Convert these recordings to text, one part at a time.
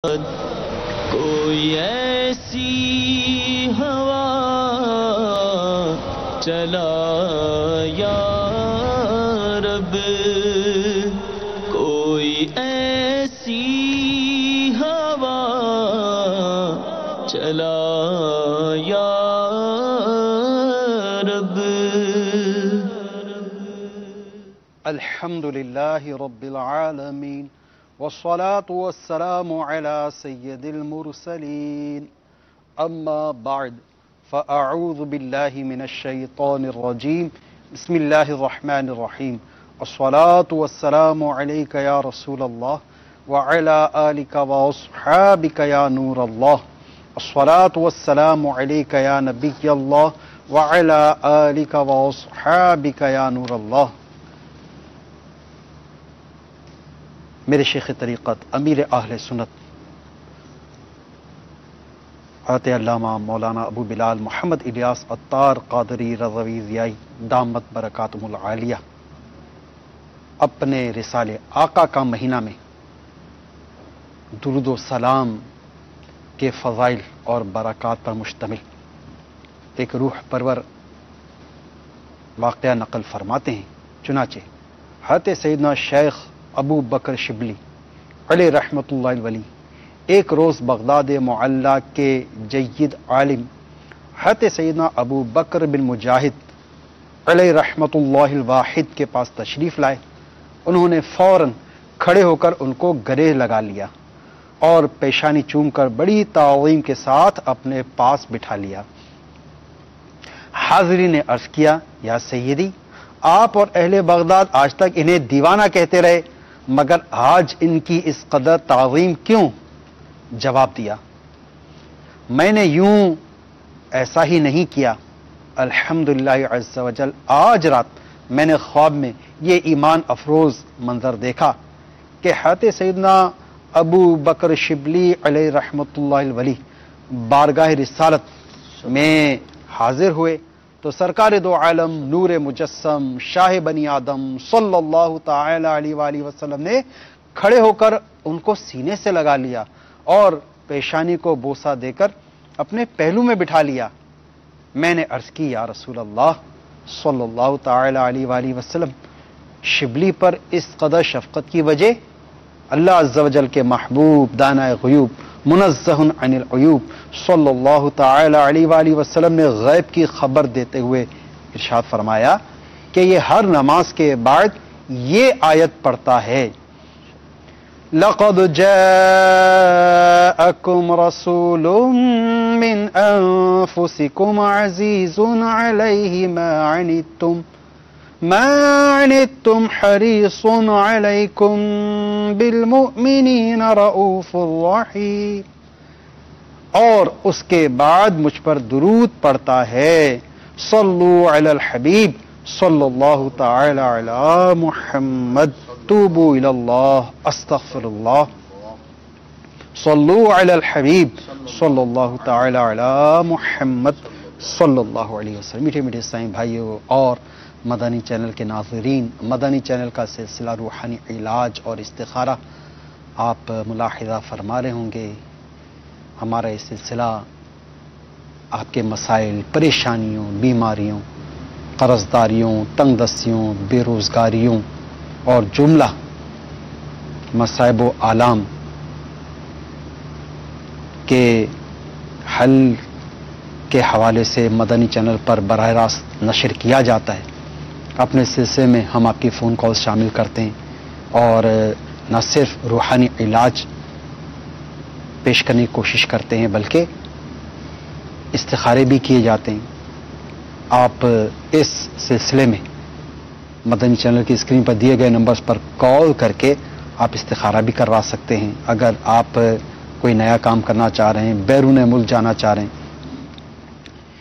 کوئی ایسی ہوا چلا یا رب، کوئی ایسی ہوا چلا یا رب۔ الحمدللہ رب العالمین والصلاة والسلام على سید المرسلین، اما بعد فاعوذ باللہ من الشیطان الرجیم، بسم اللہ الرحمن الرحیم۔ الصلاة والسلام علیک یا رسول اللہ وعلى آلک واصحابک یا نور اللہ۔ الصلاة والسلام علیک یا نبی اللہ وعلى آلک واصحابک یا نور اللہ۔ میرے شیخ طریقت امیر اہل سنت حضرت علامہ مولانا ابو بلال محمد الیاس عطار قادری رضوی ضیائی دامت برکاتہم العالیہ اپنے رسالے آقا کا مہینہ میں درود و سلام کے فضائل اور برکات پر مشتمل ایک روح پرور واقعہ نقل فرماتے ہیں۔ چنانچہ حضرت سیدنا شیخ ابو بکر شبلی علیہ رحمۃ اللہ ولی ایک روز بغداد معلیٰ کے جید عالم حضرت سیدنا ابو بکر بن مجاہد علیہ رحمۃ اللہ الواحد کے پاس تشریف لائے۔ انہوں نے فوراً کھڑے ہو کر ان کو گلے لگا لیا اور پیشانی چوم کر بڑی تعظیم کے ساتھ اپنے پاس بٹھا لیا۔ حاضرین نے عرض کیا، یا سیدی، آپ اور اہل بغداد آج تک انہیں دیوانہ کہتے رہے، مگر آج ان کی اس قدر تعظیم کیوں؟ جواب دیا، میں نے یوں ایسا ہی نہیں کیا، الحمدللہ عز وجل آج رات میں نے خواب میں یہ ایمان افروز منظر دیکھا کہ حضرت سیدنا ابو بکر شبلی علیہ رحمۃ اللہ الولی بارگاہ رسالت میں حاضر ہوئے تو سرکار دو عالم نور مجسم شاہ بنی آدم صلی اللہ تعالی علیہ وآلہ وسلم نے کھڑے ہو کر ان کو سینے سے لگا لیا اور پیشانی کو بوسہ دے کر اپنے پہلو میں بٹھا لیا۔ میں نے عرض کی، یا رسول اللہ صلی اللہ تعالی علیہ وآلہ وسلم، شبلی پر اس قدر شفقت کی وجہ؟ اللہ عز و جل کے محبوب دانائے غیوب منزہ عن العیوب صلی اللہ تعالی علیہ وآلہ وسلم نے غیب کی خبر دیتے ہوئے ارشاد فرمایا کہ یہ ہر نماز کے بعد یہ آیت پڑھتا ہے، لَقَدْ جَاءَكُمْ رَسُولٌ مِّنْ أَنفُسِكُمْ عَزِيزٌ عَلَيْهِ مَا عَنِتُّمْ حَرِيصٌ عَلَيْكُمْ بِالْمُؤْمِنِينَ رَءُوفٌ رَحِيمٌ۔ اور اس کے بعد مجھ پر درود پڑتا ہے، صلو علی الحبیب صلی اللہ تعالی علی محمد، توبو الی اللہ استغفر اللہ، صلو علی الحبیب صلی اللہ تعالی علی محمد صلی اللہ علیہ وسلم۔ میٹھے میٹھے سائیں بھائیوں اور مدنی چینل کے ناظرین، مدنی چینل کا سلسلہ روحانی علاج اور استخارہ آپ ملاحظہ فرما رہے ہوں گے۔ ہمارا یہ سلسلہ آپ کے مسائل، پریشانیوں، بیماریوں، قرضداریوں، تنگ دستیوں، بے روزگاریوں اور جملہ مصائب و آلام کے حل کے حوالے سے مدنی چینل پر براہ راست نشر کیا جاتا ہے۔ اپنے سلسلے میں ہم آپ کی فون کال شامل کرتے ہیں اور نہ صرف روحانی علاج پیش کرنے کی کوشش کرتے ہیں بلکہ استخارے بھی کیے جاتے ہیں۔ آپ اس سلسلے میں مدنی چینل کی اسکرین پر دیے گئے نمبرز پر کال کر کے آپ استخارہ بھی کروا سکتے ہیں۔ اگر آپ کوئی نیا کام کرنا چاہ رہے ہیں، بیرون ملک جانا چاہ رہے ہیں،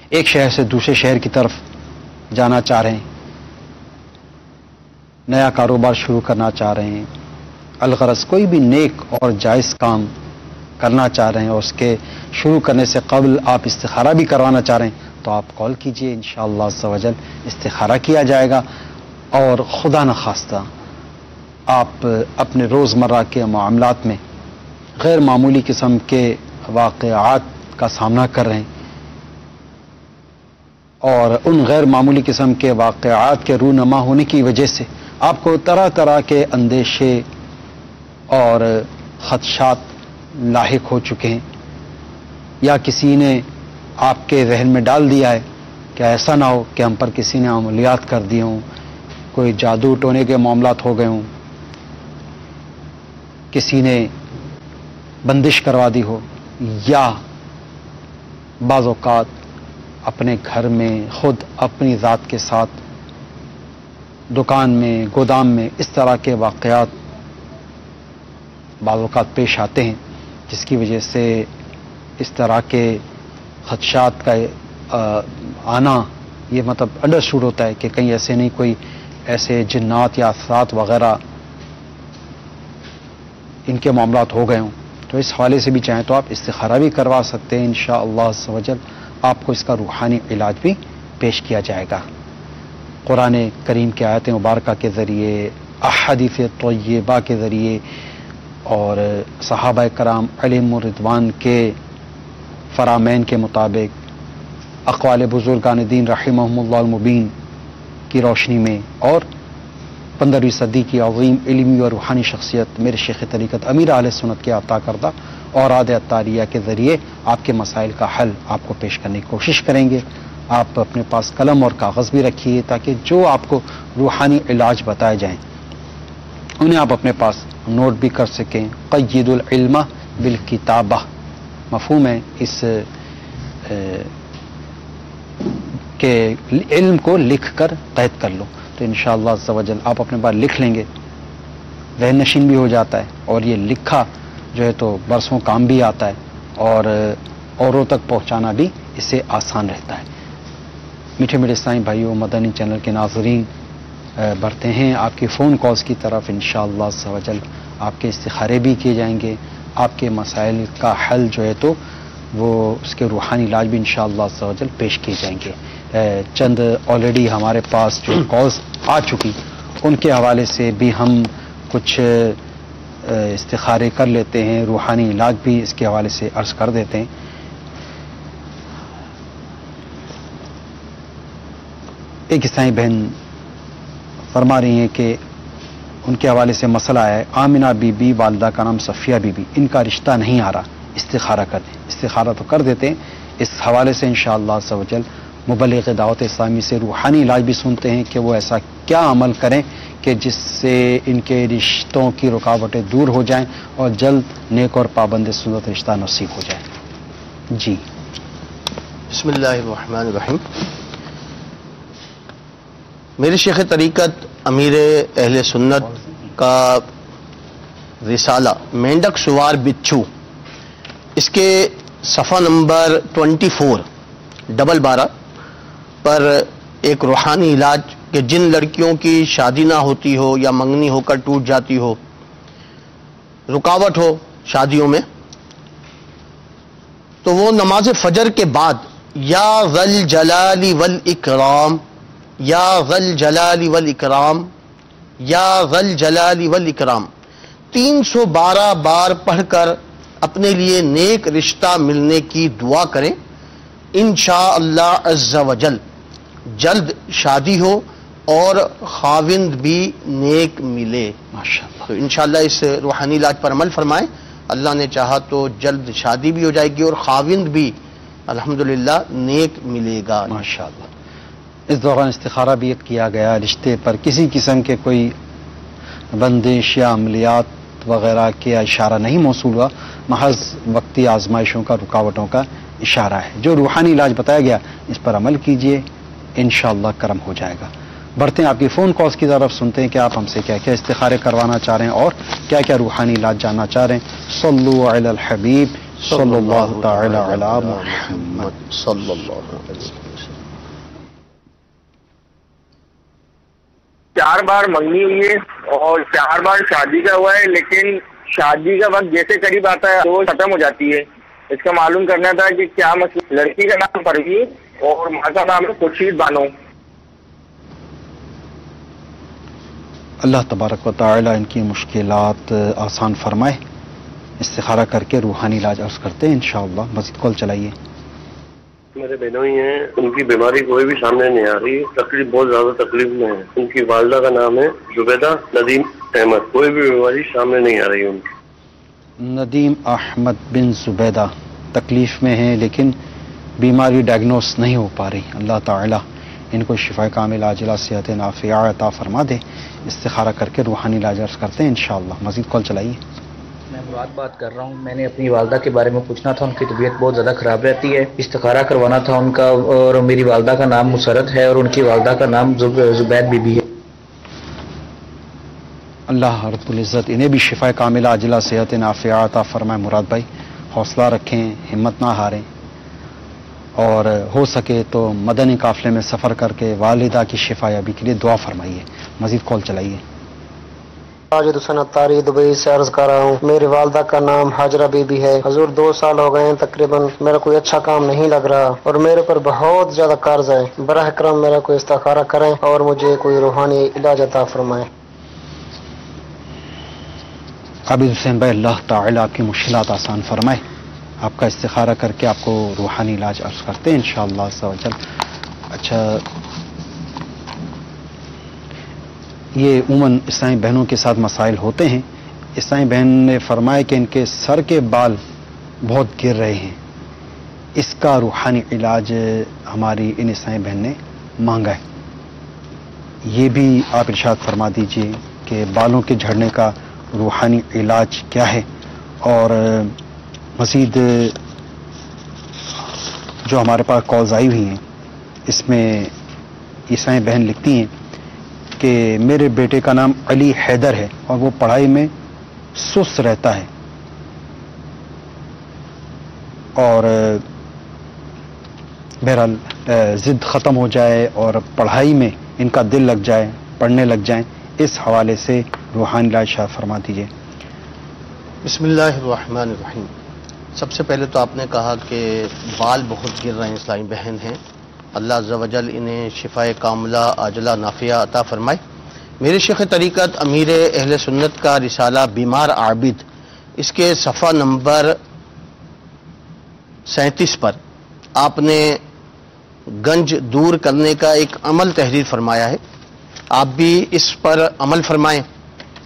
ایک شہر سے دوسرے شہر کی طرف جانا چاہ رہے ہیں، نیا کاروبار شروع کرنا چاہ رہے ہیں، الغرض کوئی بھی نیک اور جائز کام کرنا چاہ رہے ہیں اور اس کے شروع کرنے سے قبل آپ استخارہ بھی کروانا چاہ رہے ہیں تو آپ کال کیجئے، انشاءاللہ عز و جل استخارہ کیا جائے گا۔ اور خدا نخواستہ آپ اپنے روزمرہ کے معاملات میں غیر معمولی قسم کے واقعات کا سامنا کر رہے ہیں، اور ان غیر معمولی قسم کے واقعات کے رونما ہونے کی وجہ سے آپ کو طرح طرح کے اندیشے اور خدشات لاحق ہو چکے ہیں، یا کسی نے آپ کے ذہن میں ڈال دیا ہے کہ ایسا نہ ہو کہ ہم پر کسی نے عملیات کر دیے ہوں، کوئی جادو ٹونے کے معاملات ہو گئے ہوں، کسی نے بندش کروا دی ہو، یا بعض اوقات اپنے گھر میں خود اپنی ذات کے ساتھ دکان میں، گودام میں اس طرح کے واقعات بعض اوقات پیش آتے ہیں، جس کی وجہ سے اس طرح کے خدشات کا آنا یہ مطلب انڈرسٹوڈ ہوتا ہے کہ کہیں ایسے نہیں کوئی ایسے جنات یا اثرات وغیرہ ان کے معاملات ہو گئے ہوں. تو اس حوالے سے بھی چاہیں تو آپ استخارہ بھی کروا سکتے ہیں، انشاءاللہ عز و جل آپ کو اس کا روحانی علاج بھی پیش کیا جائے گا. قرآن کریم کی آیات مبارکہ کے ذریعے، احادیث طیبہ کے ذریعے، اور صحابہ کرام علیہم الرضوان کے فرامین کے مطابق، اقوال بزرگان دین رحمہم اللہ المبین کی روشنی میں، اور 15ویں صدی کی عظیم علمی اور روحانی شخصیت میرے شیخ طریقت امیر اہل سنت کے عطا کردہ اوراد عطاریہ کے ذریعے آپ کے مسائل کا حل آپ کو پیش کرنے کی کوشش کریں گے. آپ اپنے پاس قلم اور کاغذ بھی رکھیے تاکہ جو آپ کو روحانی علاج بتائے جائیں انہیں آپ اپنے پاس نوٹ بھی کر سکیں. قید العلم بالکتابہ، مفہوم ہے اس کہ علم کو لکھ کر قید کر لو. تو انشاءاللہ عز و جل آپ اپنے بار لکھ لیں گے، ذہن نشین بھی ہو جاتا ہے، اور یہ لکھا جو ہے تو برسوں کام بھی آتا ہے، اور اوروں تک پہنچانا بھی اس سے آسان رہتا ہے. میٹھے میٹھے اسلامی بھائیوں، مدنی چینل کے ناظرین، بڑھتے ہیں آپ کی فون کالز کی طرف. انشاءاللہ عز و جل آپ کے استخارے بھی کیے جائیں گے، آپ کے مسائل کا حل جو ہے تو وہ اس کے روحانی علاج بھی انشاءاللہ عز و جل پیش کیے جائیں گے. چند آلریڈی ہمارے پاس جو کالز آ چکی ان کے حوالے سے بھی ہم کچھ استخارے کر لیتے ہیں، روحانی علاج بھی اس کے حوالے سے عرض کر دیتے ہیں. ایک عیسائی بہن فرما رہی ہیں کہ ان کے حوالے سے مسئلہ ہے، آمنہ بی بی، والدہ کا نام صفیہ بی بی، ان کا رشتہ نہیں آ رہا، استخارہ کر دیں. استخارہ تو کر دیتے ہیں، اس حوالے سے انشاءاللہ عز و جل مبلغ دعوت اسلامی سے روحانی علاج بھی سنتے ہیں کہ وہ ایسا کیا عمل کریں کہ جس سے ان کے رشتوں کی رکاوٹیں دور ہو جائیں اور جلد نیک اور پابند سنت رشتہ نصیب ہو جائے. جی بسم اللہ الرحمن الرحیم. میرے شیخ طریقت امیر اہل سنت کا رسالہ مینڈک سوار بچھو، اس کے صفحہ نمبر 24 12 پر ایک روحانی علاج کہ جن لڑکیوں کی شادی نہ ہوتی ہو یا منگنی ہو کر ٹوٹ جاتی ہو، رکاوٹ ہو شادیوں میں، تو وہ نماز فجر کے بعد یا ذل جلال والاکرام، یا ذل جلال والاکرام، یا ذل جلال والاکرام 312 بار پڑھ کر اپنے لیے نیک رشتہ ملنے کی دعا کریں. انشاءاللہ عز و جل جلد شادی ہو اور خاوند بھی نیک ملے. ماشاءاللہ. تو انشاءاللہ اس روحانی علاج پر عمل فرمائیں، اللہ نے چاہا تو جلد شادی بھی ہو جائے گی اور خاوند بھی الحمدللہ نیک ملے گا. ماشاءاللہ. اس دوران استخارہ بھی کیا گیا، رشتے پر کسی قسم کے کوئی بندش یا عملیات وغیرہ کے اشارہ نہیں موصول ہوا، محض وقتی آزمائشوں کا، رکاوٹوں کا اشارہ ہے. جو روحانی علاج بتایا گیا اس پر عمل کیجئے، انشاءاللہ کرم ہو جائے گا. بڑھتے ہیں آپ کی فون کالز کی طرف، سنتے ہیں کہ آپ ہم سے کیا کیا استخارے کروانا چاہ رہے ہیں اور کیا کیا روحانی علاج جاننا چاہ رہے ہیں. صلو علی الحبیب صلی اللہ تعالی علی محمد صلی اللہ علیہ وسلم. 4 بار منگنی ہوئی ہے اور 4 بار شادی کا ہوا ہے، لیکن شادی کا وقت جیسے قریب آتا ہے تو ختم ہو جاتی ہے. اس کا معلوم کرنا تھا کہ کیا مسئلہ. لڑکی کا نام پروین اور ماں کا نام ہے خورشید بانو. اللہ تبارک و تعالی ان کی مشکلات آسان فرمائے. استخارہ کر کے روحانی علاج عرض کرتے ہیں انشاءاللہ. مزید کال چلائیے. میرے بہنوئی ہیں، ان کی بیماری کوئی بھی سامنے نہیں آ رہی، تکلیف بہت زیادہ تکلیف میں ہے. ان کی والدہ کا نام ہے زبیدہ ندیم احمد، کوئی بھی بیماری سامنے نہیں آ رہی ان کی. ندیم احمد بن زبیدہ تکلیف میں ہیں لیکن بیماری ڈائگنوس نہیں ہو پا رہی. اللہ تعالیٰ ان کو شفا کامل عاجلہ صحت نافعہ عطا فرما دے. استخارہ کر کے روحانی علاج عرض کرتے ہیں انشاءاللہ. مزید کال چلائیے. میں مراد بات کر رہا ہوں. میں نے اپنی والدہ کے بارے میں پوچھنا تھا. ان کی طبیعت بہت زیادہ خراب رہتی ہے، استخارہ کروانا تھا ان کا. اور میری والدہ کا نام مسرت ہے اور ان کی والدہ کا نام زبید بی بی ہے. اللہ رب العزت انہیں بھی شفا کاملہ عاجلہ صحت نافعہ عطا فرمائے. مراد بھائی حوصلہ رکھیں، ہمت نہ ہاریں، اور ہو سکے تو مدنی قافلے میں سفر کر کے والدہ کی شفا یابی کے لیے دعا فرمائیے. مزید کال چلائیے. ماجد حسین اتاری دبئی سے عرض کر رہا ہوں. میری والدہ کا نام حاجرہ بی بی ہے. حضور 2 سال ہو گئے ہیں تقریباً، میرا کوئی اچھا کام نہیں لگ رہا اور میرے پر بہت زیادہ قرض ہے. براہ کرم میرا کوئی استخارہ کریں اور مجھے کوئی روحانی علاج عطا فرمائیں. عابد حسین بھائی اللہ تعالیٰ آپ کی مشکلات آسان فرمائے. آپ کا استخارہ کر کے آپ کو روحانی علاج عرض کرتے ہیں انشاءاللہ عز و جل. اچھا، یہ عموماً اسلامی بہنوں کے ساتھ مسائل ہوتے ہیں. اسلامی بہن نے فرمایا کہ ان کے سر کے بال بہت گر رہے ہیں، اس کا روحانی علاج ہماری ان اسلامی بہن نے مانگا ہے. یہ بھی آپ ارشاد فرما دیجئے کہ بالوں کے جھڑنے کا روحانی علاج کیا ہے. اور مزید جو ہمارے پاس کالز آئی ہوئی ہیں اس میں عیسائی بہن لکھتی ہیں کہ میرے بیٹے کا نام علی حیدر ہے اور وہ پڑھائی میں سست رہتا ہے، اور بہرحال ضد ختم ہو جائے اور پڑھائی میں ان کا دل لگ جائے، پڑھنے لگ جائیں. اس حوالے سے روحانی علاج شاہ فرما دیجیے. بسم اللہ الرحمن الرحیم. سب سے پہلے تو آپ نے کہا کہ بال بہت گر رہے ہیں، اسلامی بہن ہیں، اللہ عز و جل انہیں شفائے کاملہ عاجلہ نافعہ عطا فرمائے. میرے شیخ طریقت امیر اہل سنت کا رسالہ بیمار عابد، اس کے صفحہ نمبر 37 پر آپ نے گنج دور کرنے کا ایک عمل تحریر فرمایا ہے. آپ بھی اس پر عمل فرمائیں.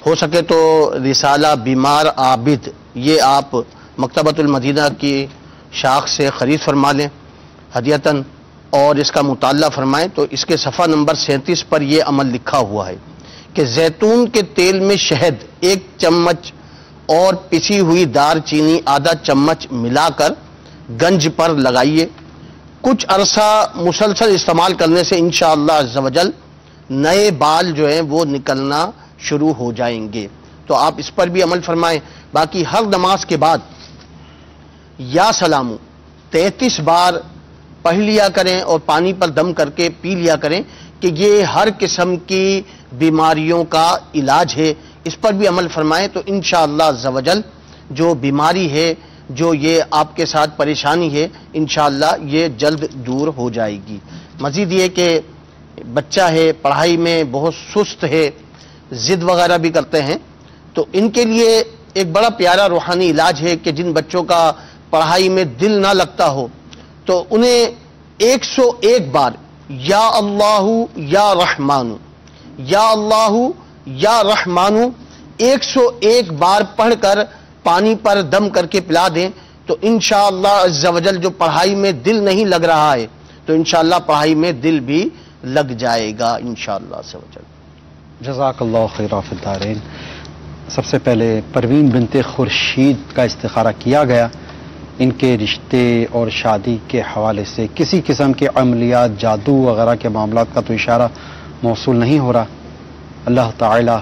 ہو سکے تو رسالہ بیمار عابد یہ آپ مکتبۃ المدینہ کی شاخ سے خرید فرما لیں ہدیتاً اور اس کا مطالعہ فرمائیں. تو اس کے صفحہ نمبر 37 پر یہ عمل لکھا ہوا ہے کہ زیتون کے تیل میں شہد 1 چمچ اور پسی ہوئی دار چینی آدھا چمچ ملا کر گنج پر لگائیے. کچھ عرصہ مسلسل استعمال کرنے سے انشاءاللہ عز و جل نئے بال جو ہیں وہ نکلنا شروع ہو جائیں گے. تو آپ اس پر بھی عمل فرمائیں. باقی ہر نماز کے بعد یا سلامو 33 بار پڑھ لیا کریں اور پانی پر دم کر کے پی لیا کریں کہ یہ ہر قسم کی بیماریوں کا علاج ہے. اس پر بھی عمل فرمائیں تو انشاءاللہ عز و جل جو بیماری ہے، جو یہ آپ کے ساتھ پریشانی ہے، انشاءاللہ یہ جلد دور ہو جائے گی. مزید یہ کہ بچہ ہے، پڑھائی میں بہت سست ہے، ضد وغیرہ بھی کرتے ہیں، تو ان کے لیے ایک بڑا پیارا روحانی علاج ہے کہ جن بچوں کا پڑھائی میں دل نہ لگتا ہو تو انہیں 101 بار یا اللہ یا رحمان، یا اللہ یا رحمان 101 بار پڑھ کر پانی پر دم کر کے پلا دیں تو انشاءاللہ عز و جل جو پڑھائی میں دل نہیں لگ رہا ہے تو انشاءاللہ پڑھائی میں دل بھی لگ جائے گا انشاءاللہ عز و جل. جزاک اللہ خیر فی الدارین. سب سے پہلے پروین بنت خورشید کا استخارہ کیا گیا. ان کے رشتے اور شادی کے حوالے سے کسی قسم کے عملیات، جادو وغیرہ کے معاملات کا تو اشارہ موصول نہیں ہو رہا. اللہ تعالی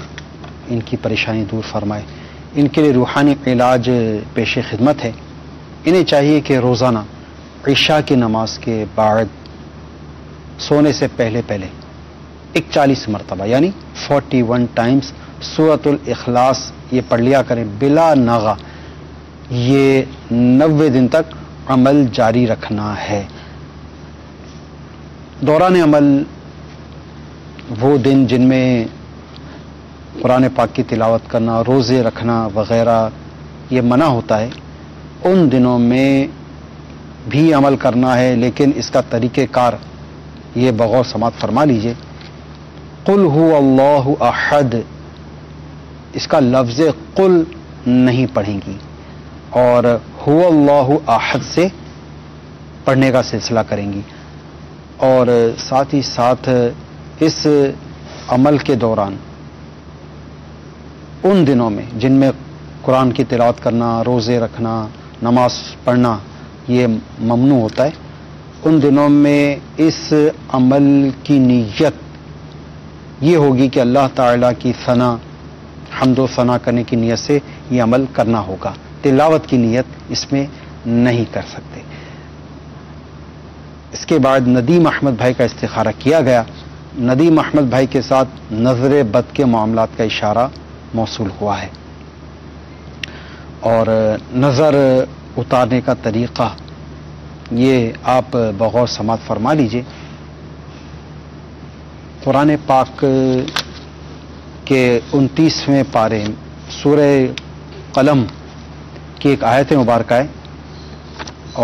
ان کی پریشانی دور فرمائے. ان کے لیے روحانی علاج پیش خدمت ہے. انہیں چاہیے کہ روزانہ عشاء کی نماز کے بعد سونے سے پہلے 41 مرتبہ یعنی 41 ٹائمز سورۃ الاخلاص یہ پڑھ لیا کریں بلا ناغہ. یہ 90 دن تک عمل جاری رکھنا ہے. دوران عمل وہ دن جن میں قرآن پاک کی تلاوت کرنا، روزے رکھنا وغیرہ یہ منع ہوتا ہے، ان دنوں میں بھی عمل کرنا ہے، لیکن اس کا طریقہ کار یہ بغور سماعت فرما لیجئے۔ قل هو اللہ احد، اس کا لفظ قل نہیں پڑھیں گی اور هو اللہ احد سے پڑھنے کا سلسلہ کریں گی، اور ساتھ ہی ساتھ اس عمل کے دوران ان دنوں میں جن میں قرآن کی تلاوت کرنا، روزے رکھنا، نماز پڑھنا یہ ممنوع ہوتا ہے، ان دنوں میں اس عمل کی نیت یہ ہوگی کہ اللہ تعالیٰ کی ثنا، حمد و ثنا کرنے کی نیت سے یہ عمل کرنا ہوگا، تلاوت کی نیت اس میں نہیں کر سکتے۔ اس کے بعد ندیم احمد بھائی کا استخارہ کیا گیا، ندیم احمد بھائی کے ساتھ نظر بد کے معاملات کا اشارہ موصول ہوا ہے، اور نظر اتارنے کا طریقہ یہ آپ بغور سماعت فرما لیجئے۔ قرآن پاک کے 29ویں پارے سورہ قلم کی ایک آیت مبارکہ ہے،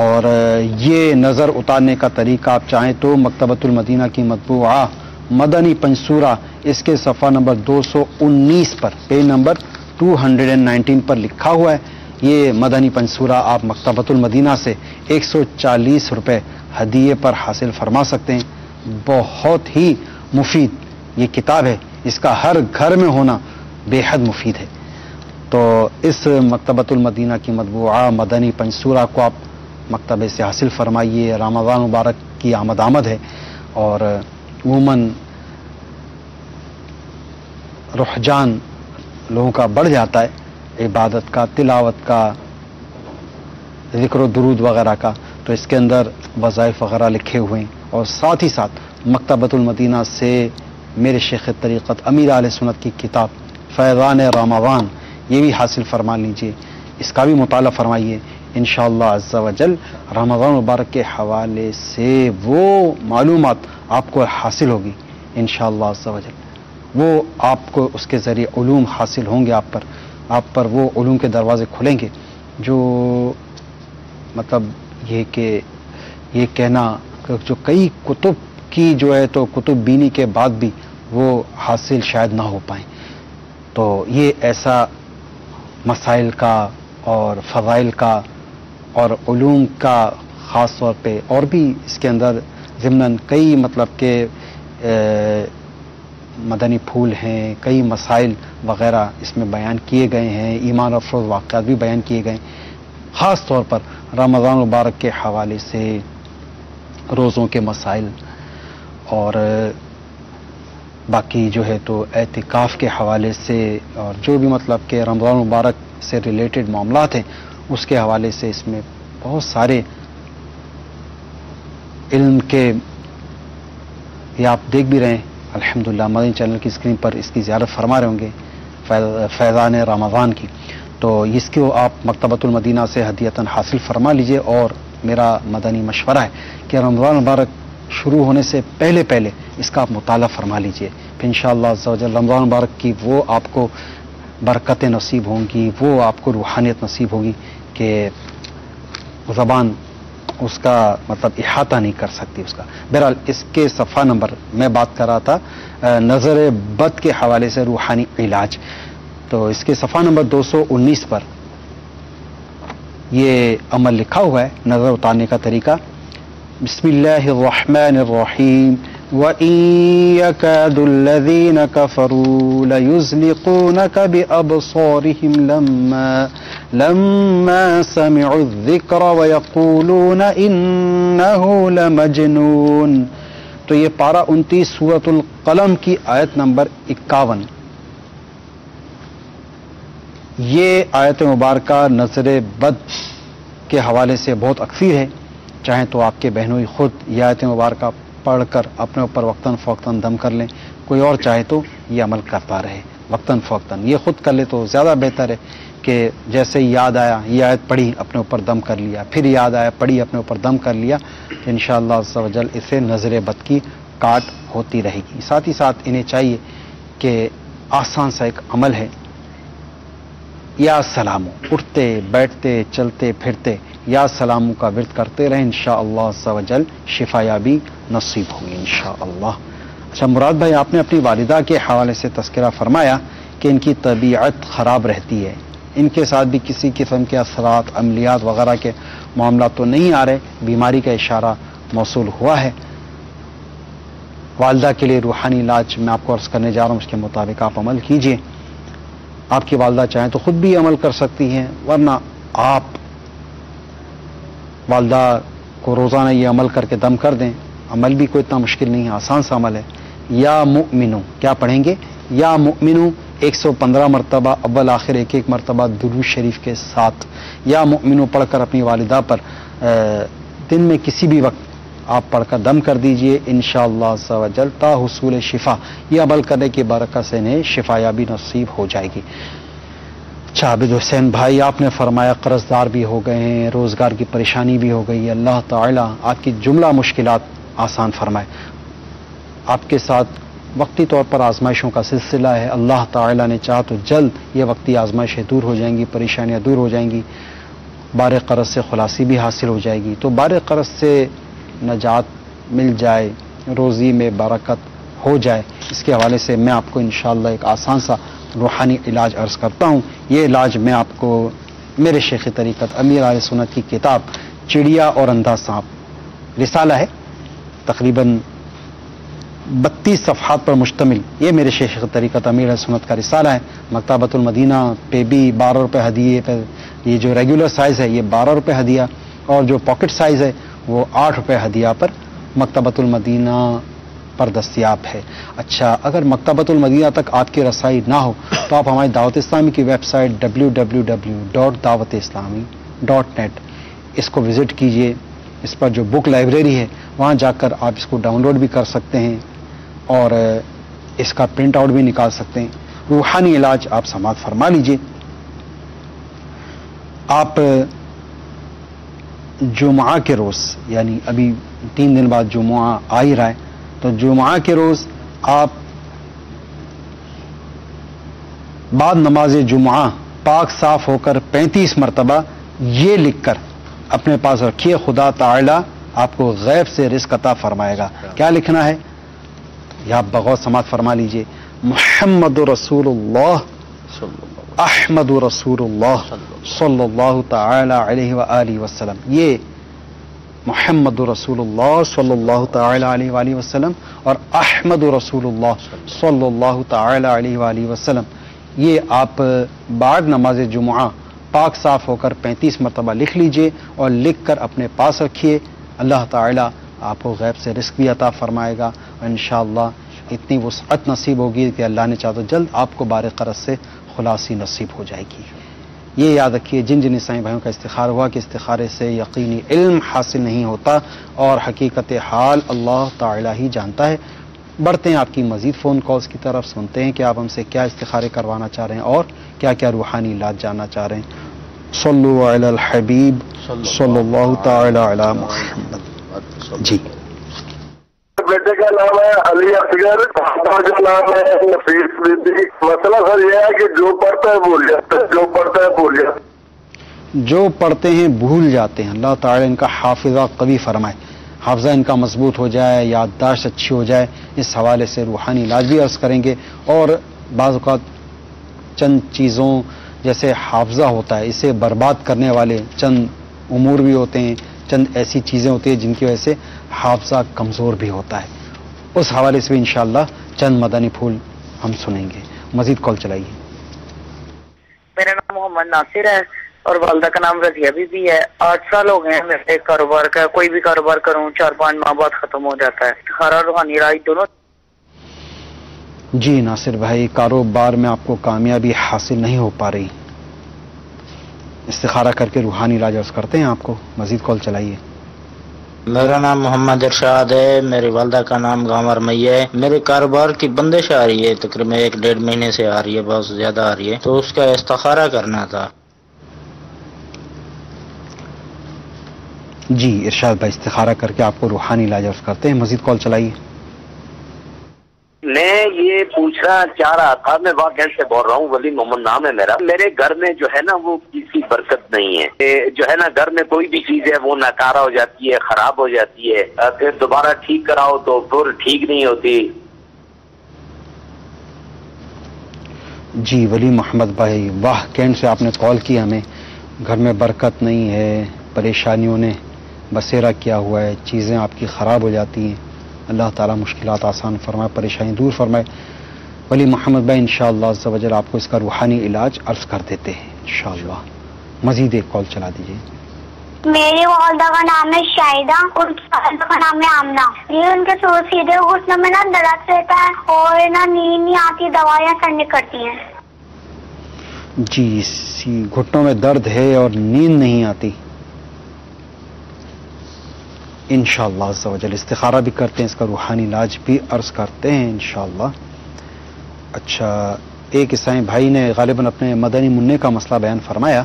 اور یہ نظر اتارنے کا طریقہ آپ چاہیں تو مکتبۃ المدینہ کی مطبوعہ مدنی پنصورہ اس کے صفحہ نمبر 219 پر، پیج نمبر 219 پر لکھا ہوا ہے۔ یہ مدنی پنصورہ آپ مکتبۃ المدینہ سے 140 روپے ہدیے پر حاصل فرما سکتے ہیں۔ بہت ہی مفید یہ کتاب ہے، اس کا ہر گھر میں ہونا بے حد مفید ہے۔ تو اس مکتبۃ المدینہ کی مطبوعہ مدنی پنصورہ کو آپ مکتبے سے حاصل فرمائیے۔ رمضان مبارک کی آمد ہے، اور عموماً رحجان لوگوں کا بڑھ جاتا ہے، عبادت کا، تلاوت کا، ذکر و درود وغیرہ کا، تو اس کے اندر وظائف وغیرہ لکھے ہوئے ہیں، اور ساتھ ہی ساتھ مکتبۃ المدینہ سے میرے شیخ طریقت امیر اہل سنت کی کتاب فیضان رمضان یہ بھی حاصل فرما لیجئے، اس کا بھی مطالعہ فرمائیے۔ انشاءاللہ عز و جل رمضان مبارک کے حوالے سے وہ معلومات آپ کو حاصل ہوگی انشاءاللہ عز و جل، وہ آپ کو اس کے ذریعے علوم حاصل ہوں گے، آپ پر وہ علوم کے دروازے کھلیں گے جو مطلب یہ کہ یہ کہنا کہ جو کئی کتب کی جو ہے تو کتب بینی کے بعد بھی وہ حاصل شاید نہ ہو پائیں، تو یہ ایسا مسائل کا اور فضائل کا اور علوم کا خاص طور پہ، اور بھی اس کے اندر ضمناً کئی مطلب کہ مدنی پھول ہیں، کئی مسائل وغیرہ اس میں بیان کیے گئے ہیں، ایمان افروز واقعات بھی بیان کیے گئے، خاص طور پر رمضان مبارک کے حوالے سے روزوں کے مسائل، اور باقی جو ہے تو اعتکاف کے حوالے سے، اور جو بھی مطلب کہ رمضان مبارک سے ریلیٹڈ معاملات ہیں اس کے حوالے سے اس میں بہت سارے علم کے، یہ آپ دیکھ بھی رہے ہیں الحمدللہ مدنی چینل کی اسکرین پر اس کی زیارت فرما رہے ہوں گے فیضان رمضان کی، تو اس کو آپ مکتبۃ المدینہ سے ہدیتاً حاصل فرما لیجئے۔ اور میرا مدنی مشورہ ہے کہ رمضان مبارک شروع ہونے سے پہلے اس کا آپ مطالعہ فرما لیجئے، پھر انشاءاللہ عز و جل رمضان مبارک کی وہ آپ کو برکتیں نصیب ہوں گی، وہ آپ کو روحانیت نصیب ہوگی کہ زبان اس کا مطلب احاطہ نہیں کر سکتی اس کا۔ بہرحال اس کے صفحہ نمبر میں بات کر رہا تھا نظر بد کے حوالے سے روحانی علاج، تو اس کے صفحہ نمبر 219 پر یہ عمل لکھا ہوا ہے، نظر اتارنے کا طریقہ۔ بسم اللہ الرحمن الرحیم وَإِن يَكَادُ الَّذِينَ كَفَرُوا لَيُزْلِقُونَكَ بِأَبْصَارِهِمْ لَمَّا سَمِعُوا الذِّكْرَ وَيَقُولُونَ إِنَّهُ لَمَجْنُونَ۔ تو یہ پارہ 29 سورۃ القلم کی آیت نمبر 51، یہ آیت مبارکہ نظر بد کے حوالے سے بہت اکثیر ہے، چاہیں تو آپ کے بہنوئی خود یہ آیت مبارکہ پڑھ کر اپنے اوپر وقتاً فوقتاً دم کر لیں، کوئی اور چاہے تو یہ عمل کرتا رہے وقتاً فوقتاً، یہ خود کر لے تو زیادہ بہتر ہے کہ جیسے یاد آیا یہ آیت پڑھی اپنے اوپر دم کر لیا، پھر یاد آیا پڑھی اپنے اوپر دم کر لیا، انشاءاللہ عز و جل اسے نظر بد کی کاٹ ہوتی رہے گی۔ ساتھ ہی ساتھ انہیں چاہیے کہ آسان سا ایک عمل ہے، یا سلامو، اٹھتے بیٹھتے چلتے پھرتے یا سلامو کا ورد کرتے رہیں، انشاءاللہ عز و جل شفا یابی نصیب ہوگی انشاءاللہ۔ اچھا مراد بھائی، آپ نے اپنی والدہ کے حوالے سے تذکرہ فرمایا کہ ان کی طبیعت خراب رہتی ہے، ان کے ساتھ بھی کسی قسم کے اثرات، عملیات وغیرہ کے معاملات تو نہیں آ رہے، بیماری کا اشارہ موصول ہوا ہے۔ والدہ کے لیے روحانی علاج میں آپ کو عرض کرنے جا رہا ہوں، اس کے مطابق آپ عمل کیجئے۔ آپ کی والدہ چاہیں تو خود بھی عمل کر سکتی ہیں، ورنہ آپ والدہ کو روزانہ یہ عمل کر کے دم کر دیں۔ عمل بھی کوئی اتنا مشکل نہیں ہے، آسان سا عمل ہے۔ یا مؤمنو، کیا پڑھیں گے؟ یا مؤمنو 115 مرتبہ، اول آخر ایک ایک مرتبہ درود شریف کے ساتھ یا مؤمنو پڑھ کر اپنی والدہ پر دن میں کسی بھی وقت آپ پڑھ کر دم کر دیجئے، انشاءاللہ عز و جل تا حصول شفا، یہ عمل کرنے کی برکت سے انہیں شفا یابی نصیب ہو جائے گی۔ اچھا عابد حسین بھائی، آپ نے فرمایا قرض دار بھی ہو گئے ہیں، روزگار کی پریشانی بھی ہو گئی ہے، اللہ تعالیٰ آپ کی جملہ مشکلات آسان فرمائے۔ آپ کے ساتھ وقتی طور پر آزمائشوں کا سلسلہ ہے، اللہ تعالیٰ نے چاہا تو جلد یہ وقتی آزمائشیں دور ہو جائیں گی، پریشانیاں دور ہو جائیں گی، بار قرض سے خلاصی بھی حاصل ہو جائے گی۔ تو بار قرض سے نجات مل جائے، روزی میں برکت ہو جائے، اس کے حوالے سے میں آپ کو انشاءاللہ ایک آسان سا روحانی علاج عرض کرتا ہوں۔ یہ علاج میں آپ کو میرے شیخ طریقت امیر اہل سنت کی کتاب چڑیا اور اندھا سانپ رسالہ ہے، تقریباً 32 صفحات پر مشتمل، یہ میرے شیخ طریقت امیر اہل سنت کا رسالہ ہے۔ مکتبۃ المدینہ پہ بھی 12 روپے ہدیے پہ، یہ جو ریگولر سائز ہے یہ 12 روپے ہدیہ، اور جو پاکٹ سائز ہے وہ 8 روپے ہدیہ پر مکتبۃ المدینہ پر دستیاب ہے۔ اچھا، اگر مکتبۃ المدینہ تک آپ کی رسائی نہ ہو تو آپ ہماری دعوت اسلامی کی ویب سائٹ www.dawat-islami.net اس کو وزٹ کیجئے۔ اس پر جو بک لائبریری ہے وہاں جا کر آپ اس کو ڈاؤن لوڈ بھی کر سکتے ہیں اور اس کا پرنٹ آؤٹ بھی نکال سکتے ہیں۔ روحانی علاج آپ سماعت فرما لیجئے۔ آپ جمعہ کے روز، یعنی ابھی 3 دن بعد جمعہ آ ہی رہا ہے، تو جمعہ کے روز آپ بعد نماز جمعہ پاک صاف ہو کر 35 مرتبہ یہ لکھ کر اپنے پاس رکھیے، خدا تعالی آپ کو غیب سے رزق عطا فرمائے گا۔ کیا لکھنا ہے یہ آپ بغور سماعت فرما لیجئے۔ محمد رسول اللہ احمد رسول اللہ صلی اللہ تعالی علیہ وآلہ وسلم، یہ محمد رسول اللہ صلی اللہ تعالی علیہ وآلہ وسلم اور احمد رسول اللہ صلی اللہ تعالی علیہ وآلہ وسلم، یہ آپ بعد نماز جمعہ پاک صاف ہو کر 35 مرتبہ لکھ لیجئے اور لکھ کر اپنے پاس رکھیے۔ اللہ تعالیٰ آپ کو غیب سے رزق بھی عطا فرمائے گا اور انشاءاللہ اتنی وسعت نصیب ہوگی کہ اللہ نے چاہا تو جلد آپ کو بار قرض سے خلاصی نصیب ہو جائے گی۔ یہ یاد رکھیے، جن جن عیسائی بھائیوں کا استخارہ ہوا کہ استخارے سے یقینی علم حاصل نہیں ہوتا اور حقیقت حال اللہ تعالیٰ ہی جانتا ہے۔ بڑھتے ہیں آپ کی مزید فون کالز کی طرف، سنتے ہیں کہ آپ ہم سے کیا استخارے کروانا چاہ رہے ہیں اور کیا کیا روحانی علاج جاننا چاہ رہے ہیں۔ صلو علی الحبیب صلی اللہ تعالی علی محمد۔ جی، بیٹے کا نام ہے علی اصغر، کا نام ہے نفیس صدیقی۔ مسئلہ سر یہ ہے کہ جو پڑھتا ہے بھول جاتا ہے، جو پڑھتا ہے بھول جاتا ہے، جو پڑھتے ہیں بھول جاتے ہیں۔ اللہ تعالی ان کا حافظہ قوی فرمائے، حافظہ ان کا مضبوط ہو جائے، یادداشت اچھی ہو جائے۔ اس حوالے سے روحانی علاج بھی عرض کریں گے، اور بعض اوقات چند چیزوں جیسے حافظہ ہوتا ہے، اسے برباد کرنے والے چند امور بھی ہوتے ہیں، چند ایسی چیزیں ہوتی ہیں جن کی وجہ سے حافظہ کمزور بھی ہوتا ہے۔ اس حوالے سے بھی انشاءاللہ چند مدنی پھول ہم سنیں گے۔ مزید کال چلائیے۔ میرا نام محمد ناصر ہے اور والدہ کا نام رضیہ بی بی ہے۔ 8 سال ہو گئے ہیں میرے کاروبار کا، کوئی بھی کاروبار کروں 4-5 ماہ بعد ختم ہو جاتا ہے۔ ہرا روحانی علاج دونوں۔ جی ناصر بھائی، کاروبار میں آپ کو کامیابی حاصل نہیں ہو پا رہی، استخارہ کر کے روحانی علاج عرض کرتے ہیں آپ کو۔ مزید کال چلائیے۔ میرا نام محمد ارشاد ہے، میری والدہ کا نام گامر میہ ہے۔ میرے کاروبار کی بندش آ رہی ہے، تقریباً 1-1.5 مہینے سے آ رہی ہے، بہت زیادہ آ رہی ہے، تو اس کا استخارہ کرنا تھا۔ جی ارشاد بھائی، استخارہ کر کے آپ کو روحانی علاج عرض کرتے ہیں۔ مزید کال چلائیے۔ میں یہ پوچھنا چاہ رہا تھا، میں واقعہ سے بول رہا ہوں، ولی محمد نام ہے میرا. میرے گھر میں جو ہے نا وہ کسی برکت نہیں ہے، جو ہے نا گھر میں کوئی بھی چیز ہے وہ ناکارہ ہو جاتی ہے، خراب ہو جاتی ہے، پھر دوبارہ ٹھیک کراؤ تو پھر ٹھیک نہیں ہوتی. جی ولی محمد بھائی، واہ کینٹ سے آپ نے کال کی ہمیں. گھر میں برکت نہیں ہے، پریشانیوں نے بسیرا کیا ہوا ہے، چیزیں آپ کی خراب ہو جاتی ہیں. اللہ تعالیٰ مشکلات آسان فرمائے، پریشانی دور فرمائے. ولی محمد بھائی انشاءاللہ عز و جل آپ کو اس کا روحانی علاج عرض کر دیتے ہیں انشاءاللہ. مزید ایک کال چلا دیجیے. میری والدہ کا نام ہے شاہدہ، ان کی والدہ کا نام ہے آمنہ. یہ ان کے سیدھے گھٹنوں میں نا درد رہتا ہے اور نا نیند نہیں آتی، دوائیاں کرنی کرتی ہیں. جی گھٹنوں میں درد ہے اور نیند نہیں آتی. انشاءاللہ عز و جل استخارہ بھی کرتے ہیں، اس کا روحانی علاج بھی عرض کرتے ہیں انشاءاللہ. اچھا، ایک عیسائی بھائی نے غالباً اپنے مدنی منع کا مسئلہ بیان فرمایا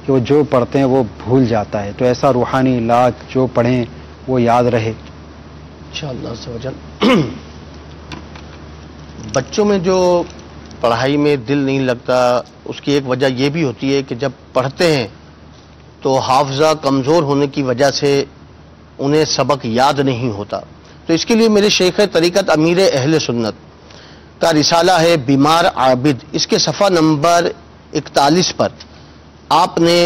کہ وہ جو پڑھتے ہیں وہ بھول جاتا ہے، تو ایسا روحانی علاج جو پڑھیں وہ یاد رہے انشاءاللہ عز و جل. بچوں میں جو پڑھائی میں دل نہیں لگتا، اس کی ایک وجہ یہ بھی ہوتی ہے کہ جب پڑھتے ہیں تو حافظہ کمزور ہونے کی وجہ سے انہیں سبق یاد نہیں ہوتا. تو اس کے لیے میرے شیخ طریقت امیر اہل سنت کا رسالہ ہے بیمار عابد، اس کے صفحہ نمبر 41 پر آپ نے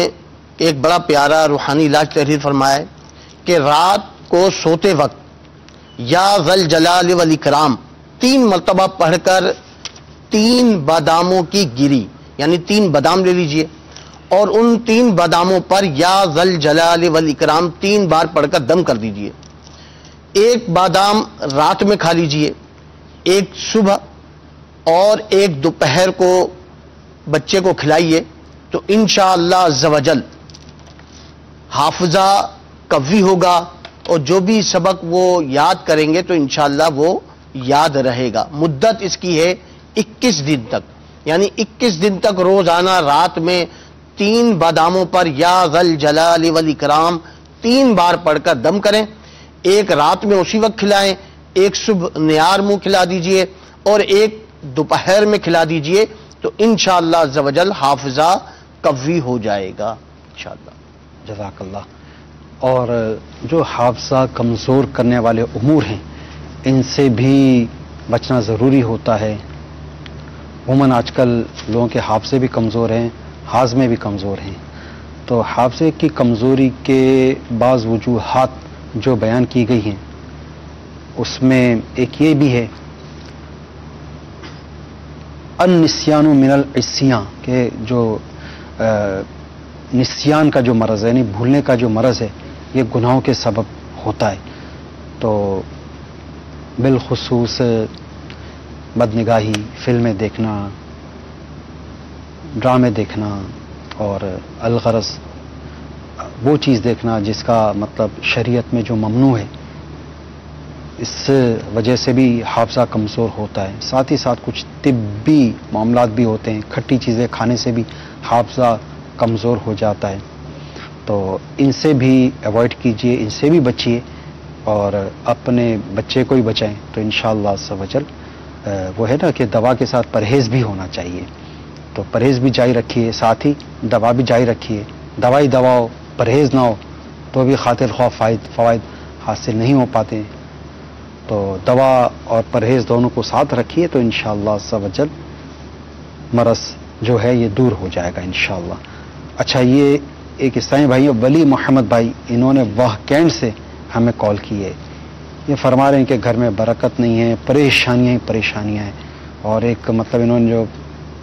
ایک بڑا پیارا روحانی علاج تحریر فرمایا ہے کہ رات کو سوتے وقت یا ذل جلال والاکرام 3 مرتبہ پڑھ کر 3 باداموں کی گری، یعنی 3 بادام لے لیجئے اور ان 3 باداموں پر یا ذل جلال والاکرام 3 بار پڑھ کر دم کر دیجئے. 1 بادام رات میں کھا لیجئے، 1 صبح اور 1 دوپہر کو بچے کو کھلائیے، تو انشاءاللہ عز و جل حافظہ قوی ہوگا اور جو بھی سبق وہ یاد کریں گے تو انشاءاللہ وہ یاد رہے گا. مدت اس کی ہے 21 دن تک، یعنی 21 دن تک روزانہ رات میں 3 باداموں پر یا ذل جلال والاکرام 3 بار پڑھ کر دم کریں. 1 رات میں اسی وقت کھلائیں، 1 صبح نیار منہ کھلا دیجئے اور 1 دوپہر میں کھلا دیجئے، تو انشاءاللہ عز و جل حافظہ قوی ہو جائے گا انشاءاللہ. جزاک اللہ. اور جو حافظہ کمزور کرنے والے امور ہیں ان سے بھی بچنا ضروری ہوتا ہے. عموماً آج کل لوگوں کے حافظے بھی کمزور ہیں، ہاضمے بھی کمزور ہیں. تو حافظے کی کمزوری کے بعض وجوہات جو بیان کی گئی ہیں اس میں ایک یہ بھی ہے النسیان من العصیان، کہ جو نسیان کا جو مرض ہے، یعنی بھولنے کا جو مرض ہے، یہ گناہوں کے سبب ہوتا ہے. تو بالخصوص بدنگاہی، فلمیں دیکھنا، ڈرامے دیکھنا اور الغرض وہ چیز دیکھنا جس کا مطلب شریعت میں جو ممنوع ہے، اس وجہ سے بھی حافظہ کمزور ہوتا ہے. ساتھ ہی ساتھ کچھ طبی معاملات بھی ہوتے ہیں، کھٹی چیزیں کھانے سے بھی حافظہ کمزور ہو جاتا ہے. تو ان سے بھی ایوائڈ کیجئے، ان سے بھی بچیے اور اپنے بچے کو ہی بچائیں. تو انشاءاللہ عز و جل وہ ہے نا کہ دوا کے ساتھ پرہیز بھی ہونا چاہیے، تو پرہیز بھی جاری رکھیے، ساتھ ہی دوا بھی جاری رکھیے. دوائی دوا ہو، پرہیز نہ ہو تو بھی خاطر خواہ فوائد حاصل نہیں ہو پاتے. تو دوا اور پرہیز دونوں کو ساتھ رکھیے تو انشاءاللہ عز و جل مرض جو ہے یہ دور ہو جائے گا انشاءاللہ. اچھا، یہ ایک عیسائی بھائی ولی محمد بھائی، انہوں نے واہ کینٹ سے ہمیں کال کی ہے. یہ فرما رہے ہیں کہ گھر میں برکت نہیں ہے، پریشانیاں ہی پریشانیاں ہیں. اور ایک مطلب انہوں نے جو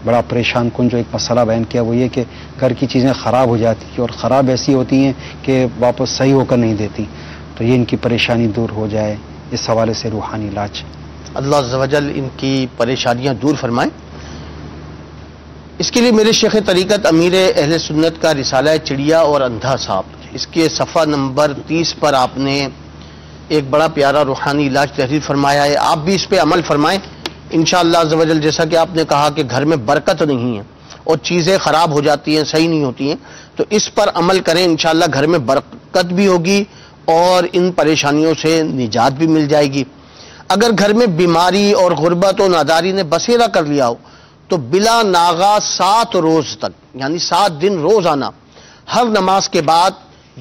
بڑا پریشان کن جو ایک مسئلہ بیان کیا وہ یہ کہ گھر کی چیزیں خراب ہو جاتی ہیں اور خراب ایسی ہوتی ہیں کہ واپس صحیح ہو کر نہیں دیتی. تو یہ ان کی پریشانی دور ہو جائے، اس حوالے سے روحانی علاج. اللہ عز و جل ان کی پریشانیاں دور فرمائیں. اس کے لیے میرے شیخ طریقت امیر اہل سنت کا رسالہ ہے چڑیا اور اندھا سانپ، اس کے صفحہ نمبر 30 پر آپ نے ایک بڑا پیارا روحانی علاج تحریر فرمایا ہے. آپ بھی اس پہ عمل فرمائیں انشاءاللہ عز و جل. جیسا کہ آپ نے کہا کہ گھر میں برکت نہیں ہے اور چیزیں خراب ہو جاتی ہیں، صحیح نہیں ہوتی ہیں، تو اس پر عمل کریں، انشاءاللہ گھر میں برکت بھی ہوگی اور ان پریشانیوں سے نجات بھی مل جائے گی. اگر گھر میں بیماری اور غربت و ناداری نے بسیرا کر لیا ہو تو بلا ناغا 7 روز تک یعنی 7 دن روزانہ ہر نماز کے بعد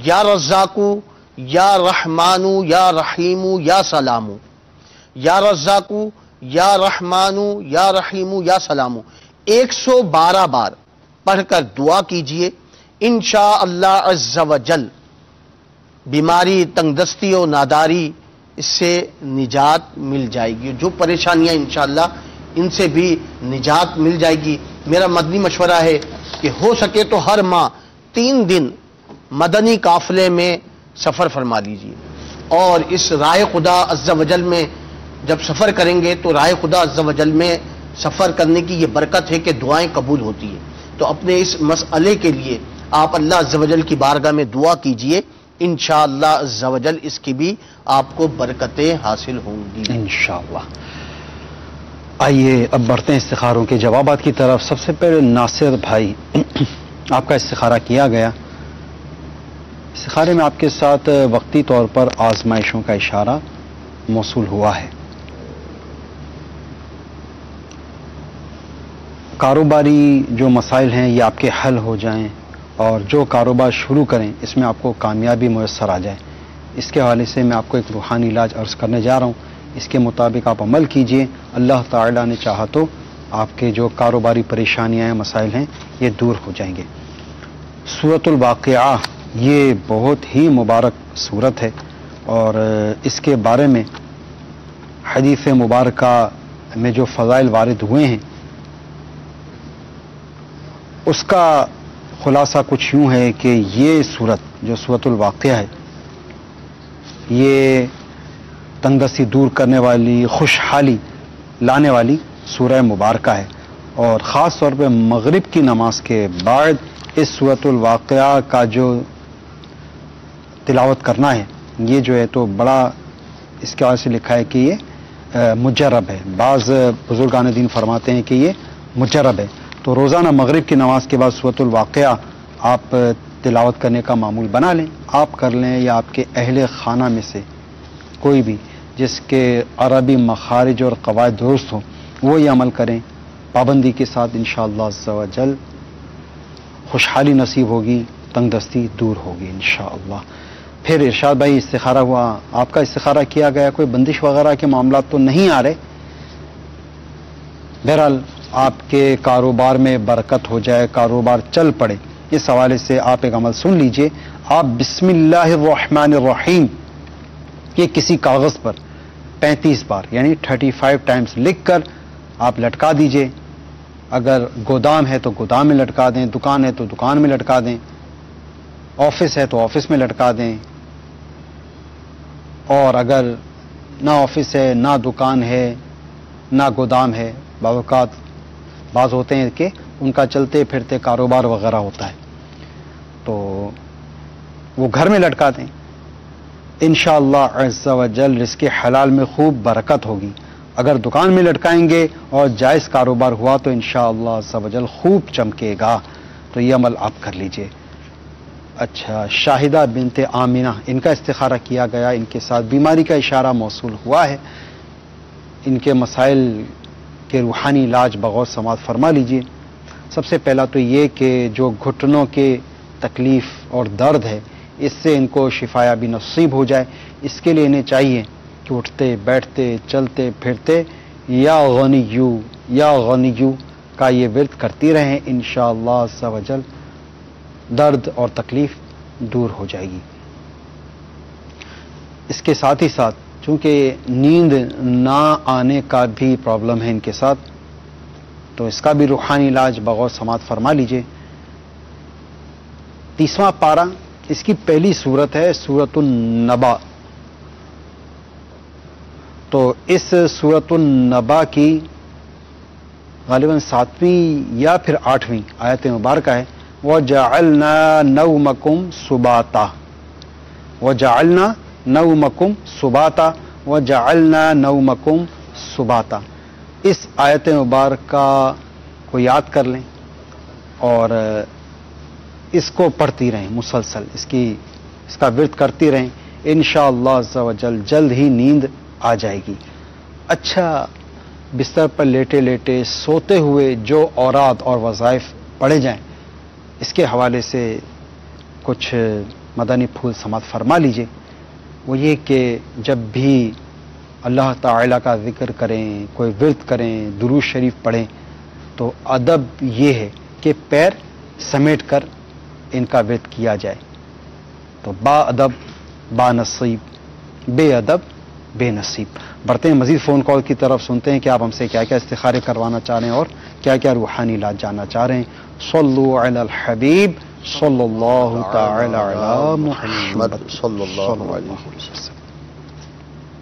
یا رزاقو یا رحمانو یا رحیمو یا سلامو، یا رزاقو یا رحمانو یا رحیمو یا سلامو 112 بار پڑھ کر دعا کیجئے، انشاءاللہ عز و جل بیماری، تنگ دستی و ناداری اس سے نجات مل جائے گی، جو پریشانیاں انشاءاللہ ان سے بھی نجات مل جائے گی۔ میرا مدنی مشورہ ہے کہ ہو سکے تو ہر ماہ 3 دن مدنی قافلے میں سفر فرما لیجیے، اور اس رائے خدا عز و جل میں جب سفر کریں گے تو رائے خدا عز و جل میں سفر کرنے کی یہ برکت ہے کہ دعائیں قبول ہوتی ہیں۔ تو اپنے اس مسئلے کے لیے آپ اللہ عز و جل کی بارگاہ میں دعا کیجئے، انشاءاللہ عز و جل اس کی بھی آپ کو برکتیں حاصل ہوں گی انشاءاللہ۔ آئیے اب بڑھتے ہیں استخاروں کے جوابات کی طرف۔ سب سے پہلے ناصر بھائی، آپ کا استخارہ کیا گیا۔ استخارے میں آپ کے ساتھ وقتی طور پر آزمائشوں کا اشارہ موصول ہوا ہے۔ کاروباری جو مسائل ہیں یہ آپ کے حل ہو جائیں اور جو کاروبار شروع کریں اس میں آپ کو کامیابی میسر آ جائے، اس کے حوالے سے میں آپ کو ایک روحانی علاج عرض کرنے جا رہا ہوں، اس کے مطابق آپ عمل کیجئے، اللہ تعالیٰ نے چاہا تو آپ کے جو کاروباری پریشانیاں ہیں، مسائل ہیں، یہ دور ہو جائیں گے۔ سورۃ الواقعہ یہ بہت ہی مبارک سورت ہے، اور اس کے بارے میں حدیث مبارکہ میں جو فضائل وارد ہوئے ہیں اس کا خلاصہ کچھ یوں ہے کہ یہ سورت جو سورۃ الواقعہ ہے یہ تنگدستی دور کرنے والی، خوشحالی لانے والی سورہ مبارکہ ہے، اور خاص طور پہ مغرب کی نماز کے بعد اس سورۃ الواقعہ کا جو تلاوت کرنا ہے یہ جو ہے تو بڑا اس کے وجہ سے لکھا ہے کہ یہ مجرب ہے۔ بعض بزرگان دین فرماتے ہیں کہ یہ مجرب ہے، تو روزانہ مغرب کی نماز کے بعد سورۃ الواقعہ آپ تلاوت کرنے کا معمول بنا لیں، آپ کر لیں یا آپ کے اہل خانہ میں سے کوئی بھی جس کے عربی مخارج اور قواعد درست ہوں وہ یہ عمل کریں، پابندی کے ساتھ انشاءاللہ عز و جل خوشحالی نصیب ہوگی، تنگ دستی دور ہوگی انشاءاللہ۔ پھر ارشاد بھائی استخارہ ہوا، آپ کا استخارہ کیا گیا، کوئی بندش وغیرہ کے معاملات تو نہیں آ رہے، بہرحال آپ کے کاروبار میں برکت ہو جائے، کاروبار چل پڑے، اس حوالے سے آپ ایک عمل سن لیجئے۔ آپ بسم اللہ الرحمن الرحیم یہ کسی کاغذ پر 35 بار یعنی 35 ٹائمز لکھ کر آپ لٹکا دیجئے، اگر گودام ہے تو گودام میں لٹکا دیں، دکان ہے تو دکان میں لٹکا دیں، آفس ہے تو آفس میں لٹکا دیں، اور اگر نہ آفس ہے، نہ دکان ہے، نہ گودام ہے، بعض ہوتے ہیں کہ ان کا چلتے پھرتے کاروبار وغیرہ ہوتا ہے تو وہ گھر میں لٹکا دیں، انشاءاللہ عز و جل رزق حلال میں خوب برکت ہوگی۔ اگر دکان میں لٹکائیں گے اور جائز کاروبار ہوا تو انشاءاللہ عز و جل خوب چمکے گا، تو یہ عمل آپ کر لیجئے۔ اچھا، شاہدہ بنت آمینہ ان کا استخارہ کیا گیا، ان کے ساتھ بیماری کا اشارہ موصول ہوا ہے، ان کے مسائل کے روحانی علاج بغور سماعت فرما لیجئے۔ سب سے پہلا تو یہ کہ جو گھٹنوں کے تکلیف اور درد ہے اس سے ان کو شفا یابی نصیب ہو جائے، اس کے لیے انہیں چاہیے کہ اٹھتے بیٹھتے چلتے پھرتے یا غنیو کا یہ ورد کرتی رہیں، انشاءاللہ عز و جل درد اور تکلیف دور ہو جائے گی۔ اس کے ساتھ ہی ساتھ چونکہ نیند نہ آنے کا بھی پرابلم ہے ان کے ساتھ، تو اس کا بھی روحانی علاج بغور سماعت فرما لیجئے۔ 30واں پارہ، اس کی پہلی سورت ہے سورۃ النبا، تو اس سورۃ النبا کی غالباً 7ویں یا پھر 8ویں آیت مبارکہ ہے، وَجَعَلْنَا نَوْمَكُمْ سُبَاتًا، وَجَعَلْنَا نَوْمَكُمْ سُبَاتًا، وَجَعَلْنَا نَوْمَكُمْ سُبَاتًا۔ اس آیت مبارکہ کو یاد کر لیں اور اس کو پڑھتی رہیں مسلسل، اس کا ورد کرتی رہیں، انشاءاللہ عز و جل جلد ہی نیند آ جائے گی۔ اچھا بستر پر لیٹے لیٹے سوتے ہوئے جو اوراد اور وظائف پڑھے جائیں، اس کے حوالے سے کچھ مدنی پھول سماعت فرما لیجئے۔ وہ یہ کہ جب بھی اللہ تعالیٰ کا ذکر کریں، کوئی ورد کریں، درود شریف پڑھیں، تو ادب یہ ہے کہ پیر سمیٹ کر ان کا ورد کیا جائے۔ تو با ادب با نصیب، بے ادب بے نصیب۔ بڑھتے ہیں مزید فون کال کی طرف، سنتے ہیں کہ آپ ہم سے کیا کیا استخارے کروانا چاہ رہے ہیں اور کیا کیا روحانی علاج جاننا چاہ رہے ہیں۔ صلو علی الحبیب صلی اللہ تعالی علی محمد صلی اللہ علیہ وسلم۔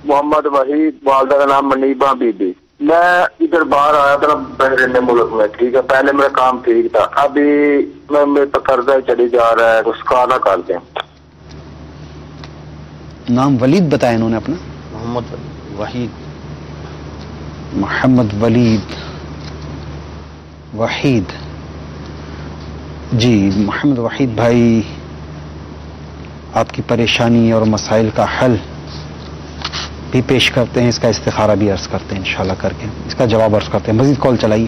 محمد وحید، والدہ کا نام منیبہ بی بی۔ میں ادھر باہر آیا تھا بحرین ملک میں، ٹھیک ہے، پہلے میرا کام ٹھیک تھا، ابھی میرے پہ قرضہ چلی جا رہا ہے، اس کا نہ کر دیں۔ نام ولید بتایا انہوں نے اپنا؟ محمد وحید۔ محمد ولید وحید، جی محمد وحید بھائی، آپ کی پریشانی اور مسائل کا حل بھی پیش کرتے ہیں، اس کا استخارہ بھی عرض کرتے ہیں انشاءاللہ کر کے، اس کا جواب عرض کرتے ہیں۔ مزید کال چلائیے۔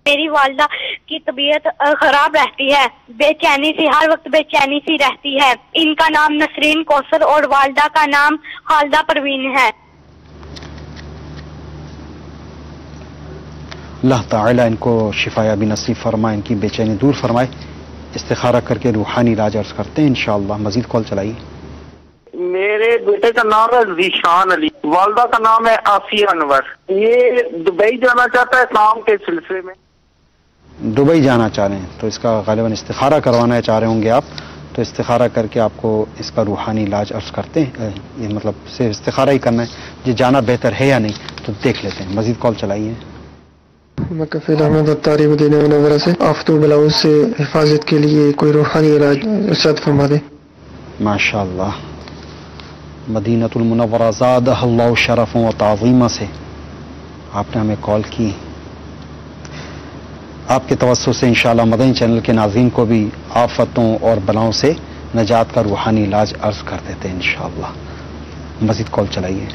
میری والدہ کی طبیعت خراب رہتی ہے، بے چینی سی، ہر وقت بے چینی سی رہتی ہے۔ ان کا نام نسرین کوثر اور والدہ کا نام خالدہ پروین ہے۔ اللہ تعالیٰ ان کو شفا یابی نصیب فرمائے، ان کی بے چینی دور فرمائے۔ استخارہ کر کے روحانی علاج عرض کرتے ہیں انشاءاللہ۔ مزید کال چلائیے۔ میرے بیٹے کا نام ہے ذیشان علی، والدہ کا نام ہے آفیہ انور۔ یہ دبئی جانا چاہتا ہے کام کے سلسلے میں۔ دبئی جانا چاہ رہے ہیں تو اس کا غالباً استخارہ کروانا چاہ رہے ہوں گے آپ، تو استخارہ کر کے آپ کو اس کا روحانی علاج عرض کرتے ہیں۔ یہ مطلب صرف استخارہ ہی کرنا ہے، یہ جانا بہتر ہے یا نہیں تو دیکھ لیتے ہیں۔ مزید کال چلائیے۔ میں کفیل احمد اتاری مدینہ منورہ سے آفت و بلاؤں سے حفاظت کے لیے کوئی روحانی علاج ارشاد فرما دیں۔ ماشاء اللہ، مدینہ المنورہ زادہ اللہ شرف و تعظیمہ سے آپ نے ہمیں کال کی۔ آپ کے توسط سے انشاءاللہ مدنی چینل کے ناظرین کو بھی آفتوں اور بلاؤں سے نجات کا روحانی علاج عرض کر دیتے ہیں انشاءاللہ۔ مزید کال چلائیے۔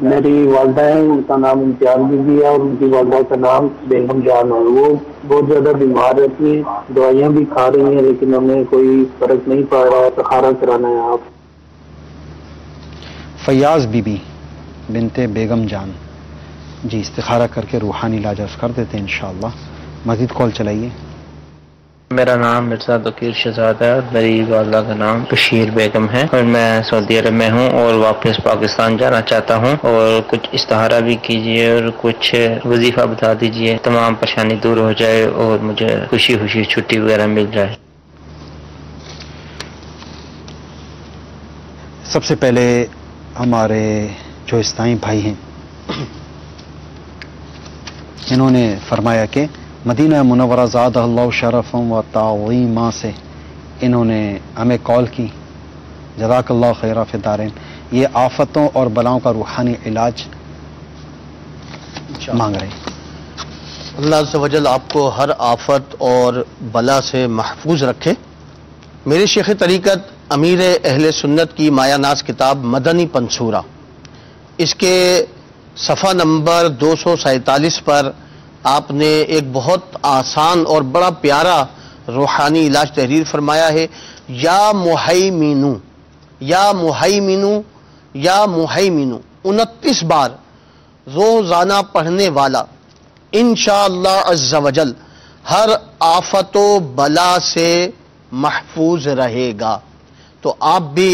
میری والدہ ہیں، ان کا نام امتیاز بی ہے اور ان کی والدہ کا نام بیگم جان ہے۔ وہ بہت زیادہ بیمار رہتی ہیں، دوائیاں بھی کھا رہی ہیں لیکن ہمیں کوئی فرق نہیں پا رہا ہے، استخارہ کرانا ہے آپ۔ فیاض بی بی بنت بیگم جان، جی استخارہ کر کے روحانی علاج عرض کر دیتے ہیں انشاءاللہ۔ مزید کال چلائیے۔ میرا نام مرزا ذکیر شہزاد ہے اور میری والدہ کا نام بشیر بیگم ہے اور میں سعودی عرب میں ہوں اور واپس پاکستان جانا چاہتا ہوں، اور کچھ استخارہ بھی کیجیے اور کچھ وظیفہ بتا دیجیے، تمام پریشانی دور ہو جائے اور مجھے خوشی خوشی چھٹی وغیرہ مل جائے۔ سب سے پہلے ہمارے جو اسلامی بھائی ہیں انہوں نے فرمایا کہ مدینہ منورہ زادہ اللہ شرف و تعظیمہ سے انہوں نے ہمیں کال کی، جزاک اللہ خیرہ فی الدارین۔ یہ آفتوں اور بلاؤں کا روحانی علاج مانگ رہے ہیں۔ اللہ عز و جل آپ کو ہر آفت اور بلا سے محفوظ رکھے۔ میرے شیخ طریقت امیر اہل سنت کی مایہ ناز کتاب مدنی پنصورہ، اس کے صفحہ نمبر 247 پر آپ نے ایک بہت آسان اور بڑا پیارا روحانی علاج تحریر فرمایا ہے۔ یا محیمینو، یا محیمینو، یا محیمینو 29 بار روزانہ پڑھنے والا انشاءاللہ عز و جل ہر آفت و بلا سے محفوظ رہے گا۔ تو آپ بھی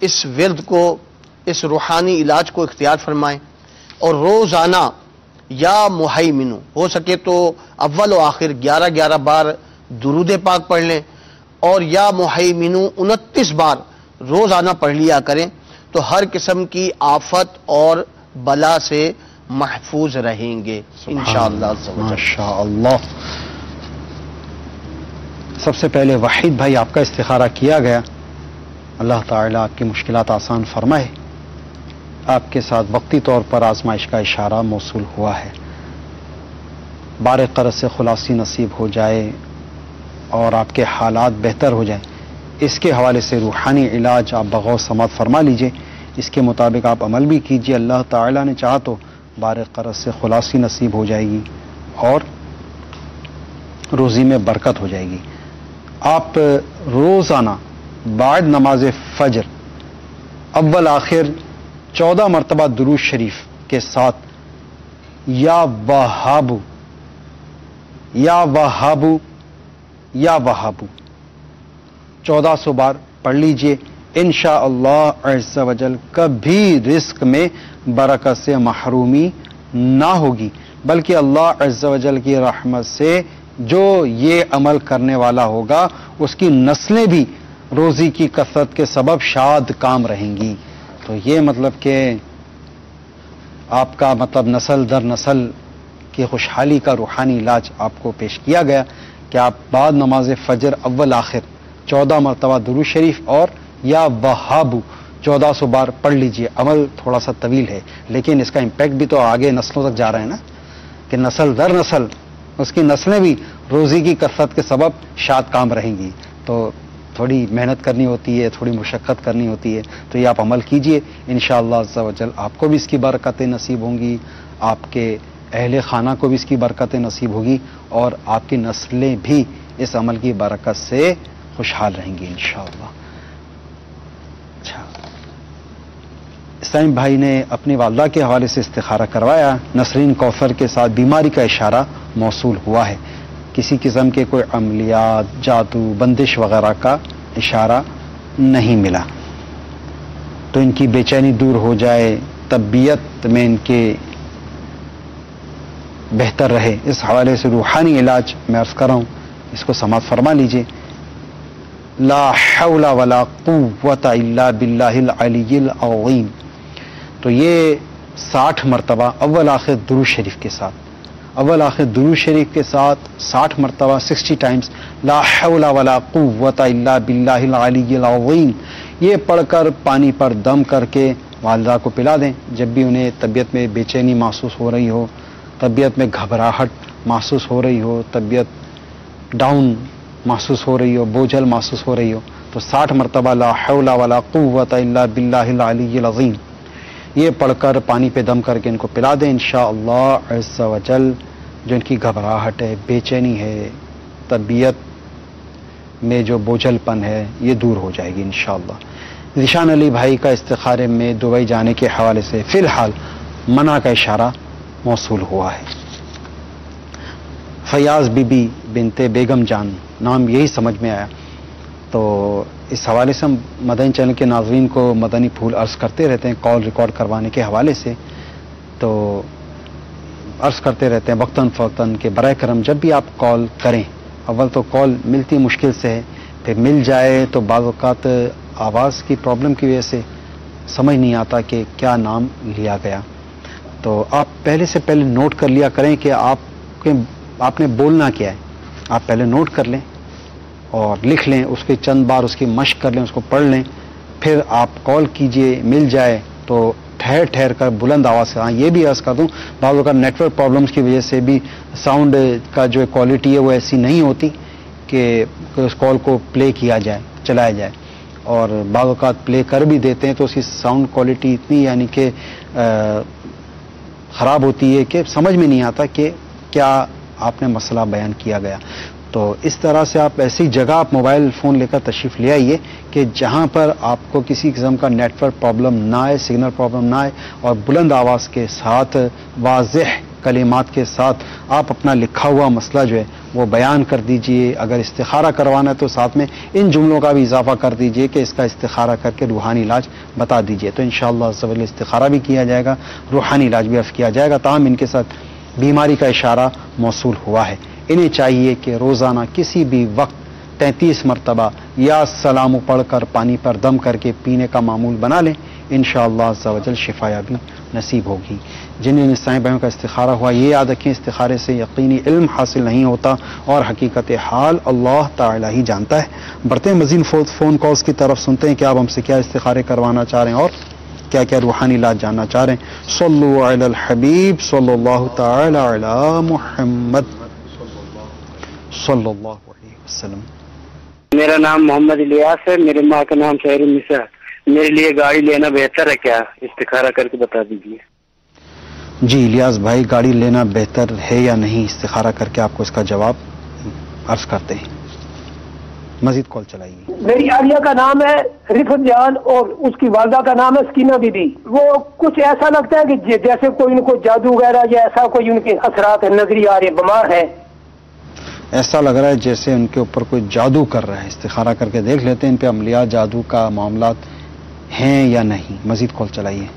اس ورد کو، اس روحانی علاج کو اختیار فرمائیں اور روزانہ یا محیمنو، ہو سکے تو اول و آخر 11 بار درود پاک پڑھ لیں، اور یا محیمنو 29 بار روزانہ پڑھ لیا کریں، تو ہر قسم کی آفت اور بلا سے محفوظ رہیں گے انشاءاللہ۔ ماشاءاللہ۔ سب سے پہلے وحید بھائی آپ کا استخارہ کیا گیا، اللہ تعالیٰ آپ کی مشکلات آسان فرمائے۔ آپ کے ساتھ وقتی طور پر آزمائش کا اشارہ موصول ہوا ہے، بار قرض سے خلاصی نصیب ہو جائے اور آپ کے حالات بہتر ہو جائیں، اس کے حوالے سے روحانی علاج آپ بغور سماعت فرما لیجئے۔ اس کے مطابق آپ عمل بھی کیجئے. اللہ تعالیٰ نے چاہا تو بارغ قرض سے خلاصی نصیب ہو جائے گی اور روزی میں برکت ہو جائے گی. آپ روزانہ بعد نماز فجر اول آخر 14 مرتبہ درود شریف کے ساتھ یا وہابو یا وہابو یا وہابو 1400 بار پڑھ لیجئے. انشاءاللہ عز و جل کبھی رزق میں برکت سے محرومی نہ ہوگی، بلکہ اللہ عز و جل کی رحمت سے جو یہ عمل کرنے والا ہوگا اس کی نسلیں بھی روزی کی کثرت کے سبب شاد کام رہیں گی. تو یہ مطلب کہ آپ کا مطلب نسل در نسل کی خوشحالی کا روحانی علاج آپ کو پیش کیا گیا کہ آپ بعد نماز فجر اول آخر 14 مرتبہ درود شریف اور یا وہابو 1400 بار پڑھ لیجئے. عمل تھوڑا سا طویل ہے لیکن اس کا امپیکٹ بھی تو آگے نسلوں تک جا رہا ہے نا، کہ نسل در نسل اس کی نسلیں بھی روزی کی کثرت کے سبب شاد کام رہیں گی. تو تھوڑی محنت کرنی ہوتی ہے، تھوڑی مشقت کرنی ہوتی ہے، تو یہ آپ عمل کیجئے. انشاءاللہ عز و جل آپ کو بھی اس کی برکتیں نصیب ہوں گی، آپ کے اہل خانہ کو بھی اس کی برکتیں نصیب ہوگی اور آپ کی نسلیں بھی اس عمل کی برکت سے خوشحال رہیں گی انشاءاللہ. اچھا، اسلام بھائی نے اپنی والدہ کے حوالے سے استخارہ کروایا. نسرین کوثر کے ساتھ بیماری کا اشارہ موصول ہوا ہے. کسی قسم کے کوئی عملیات، جادو، بندش وغیرہ کا اشارہ نہیں ملا. تو ان کی بے چینی دور ہو جائے، طبیعت میں ان کے بہتر رہے، اس حوالے سے روحانی علاج میں عرض کر رہا ہوں، اس کو سماعت فرما لیجئے. لا حول ولا قوت الا باللہ العلی العظیم. تو یہ 60 مرتبہ اول آخر درود شریف کے ساتھ، اول آخر درود شریف کے ساتھ 60 مرتبہ 60 ٹائمز لا حول ولا قوت الا باللہ العلی العظیم یہ پڑھ کر پانی پر دم کر کے والدہ کو پلا دیں. جب بھی انہیں طبیعت میں بے چینی محسوس ہو رہی ہو، طبیعت میں گھبراہٹ محسوس ہو رہی ہو، طبیعت ڈاؤن محسوس ہو رہی ہو، بوجھل محسوس ہو رہی ہو، تو 60 مرتبہ لا حول ولا قوت الا باللہ العلی العظیم یہ پڑھ کر پانی پہ دم کر کے ان کو پلا دیں. انشاءاللہ عز و جل جو ان کی گھبراہٹ ہے، بے چینی ہے، طبیعت میں جو بوجھل پن ہے، یہ دور ہو جائے گی انشاءاللہ. ذیشان علی بھائی کا استخارے میں دبئی جانے کے حوالے سے فی الحال منع کا اشارہ موصول ہوا ہے. فیاض بی بی بنت بیگم جان نام یہی سمجھ میں آیا. تو اس حوالے سے ہم مدنی چینل کے ناظرین کو مدنی پھول عرض کرتے رہتے ہیں کال ریکارڈ کروانے کے حوالے سے. تو عرض کرتے رہتے ہیں وقتاً فوقتاً کہ برائے کرم جب بھی آپ کال کریں، اول تو کال ملتی مشکل سے ہے، پھر مل جائے تو بعض اوقات آواز کی پرابلم کی وجہ سے سمجھ نہیں آتا کہ کیا نام لیا گیا. تو آپ پہلے سے پہلے نوٹ کر لیا کریں کہ آپ نے بولنا کیا ہے. آپ پہلے نوٹ کر لیں اور لکھ لیں، اس کے چند بار اس کی مشق کر لیں، اس کو پڑھ لیں، پھر آپ کال کیجئے. مل جائے تو ٹھہر ٹھہر کر بلند آواز سے. ہاں یہ بھی عرض کر دوں بعض اوقات نیٹ ورک پرابلمس کی وجہ سے بھی ساؤنڈ کا جو کوالٹی ہے وہ ایسی نہیں ہوتی کہ اس کال کو پلے کیا جائے، چلایا جائے، اور بعض اوقات پلے کر بھی دیتے ہیں تو اس کی ساؤنڈ کوالٹی اتنی یعنی کہ خراب ہوتی ہے کہ سمجھ میں نہیں آتا کہ کیا آپ نے مسئلہ بیان کیا گیا. تو اس طرح سے آپ ایسی جگہ آپ موبائل فون لے کر تشریف لے آئیے کہ جہاں پر آپ کو کسی قسم کا نیٹ ورک پرابلم نہ آئے، سگنل پرابلم نہ آئے، اور بلند آواز کے ساتھ واضح کلمات کے ساتھ آپ اپنا لکھا ہوا مسئلہ جو ہے وہ بیان کر دیجئے. اگر استخارہ کروانا ہے تو ساتھ میں ان جملوں کا بھی اضافہ کر دیجئے کہ اس کا استخارہ کر کے روحانی علاج بتا دیجئے. تو انشاءاللہ عز و جل استخارہ بھی کیا جائے گا، روحانی علاج بھی عرض کیا جائے گا. تاہم ان کے ساتھ بیماری کا اشارہ موصول ہوا ہے. انہیں چاہیے کہ روزانہ کسی بھی وقت 33 مرتبہ یا سلام پڑھ کر پانی پر دم کر کے پینے کا معمول بنا لیں. انشاءاللہ عز و جل شفا یابی نصیب ہوگی. جن نسائی بہنوں کا استخارہ ہوا یہ یاد رکھیں استخارے سے یقینی علم حاصل نہیں ہوتا اور حقیقت حال اللہ تعالی ہی جانتا ہے. بڑھتے ہیں مزید فون کالز کی طرف، سنتے ہیں کہ آپ ہم سے کیا استخارے کروانا چاہ رہے ہیں اور کیا کیا روحانی علاج جاننا چاہ رہے ہیں. صلو علی الحبیب صلی اللہ تعالی علی محمد صلی اللہ علیہ وسلم. میرا نام محمد الیاس ہے، میرے ماں کا نام شہر النساء. میرے لیے گاڑی لینا بہتر ہے کیا؟ استخارہ کر کے بتا دیجیے. جی الیاس بھائی، گاڑی لینا بہتر ہے یا نہیں، استخارہ کر کے آپ کو اس کا جواب عرض کرتے ہیں. مزید کال چلائیے. میری عالیہ کا نام ہے رفت جان اور اس کی والدہ کا نام ہے سکینہ بی بی. وہ کچھ ایسا لگتا ہے کہ جیسے کوئی ان کو جادو وغیرہ یا ایسا کوئی ان کے اثرات نظری آ رہے، بیمار ہے. ایسا لگ رہا ہے جیسے ان کے اوپر کوئی جادو کر رہا ہے. استخارہ کر کے دیکھ لیتے ہیں ان پہ عملیات جادو کا معاملات ہیں یا نہیں. مزید کال چلائیے.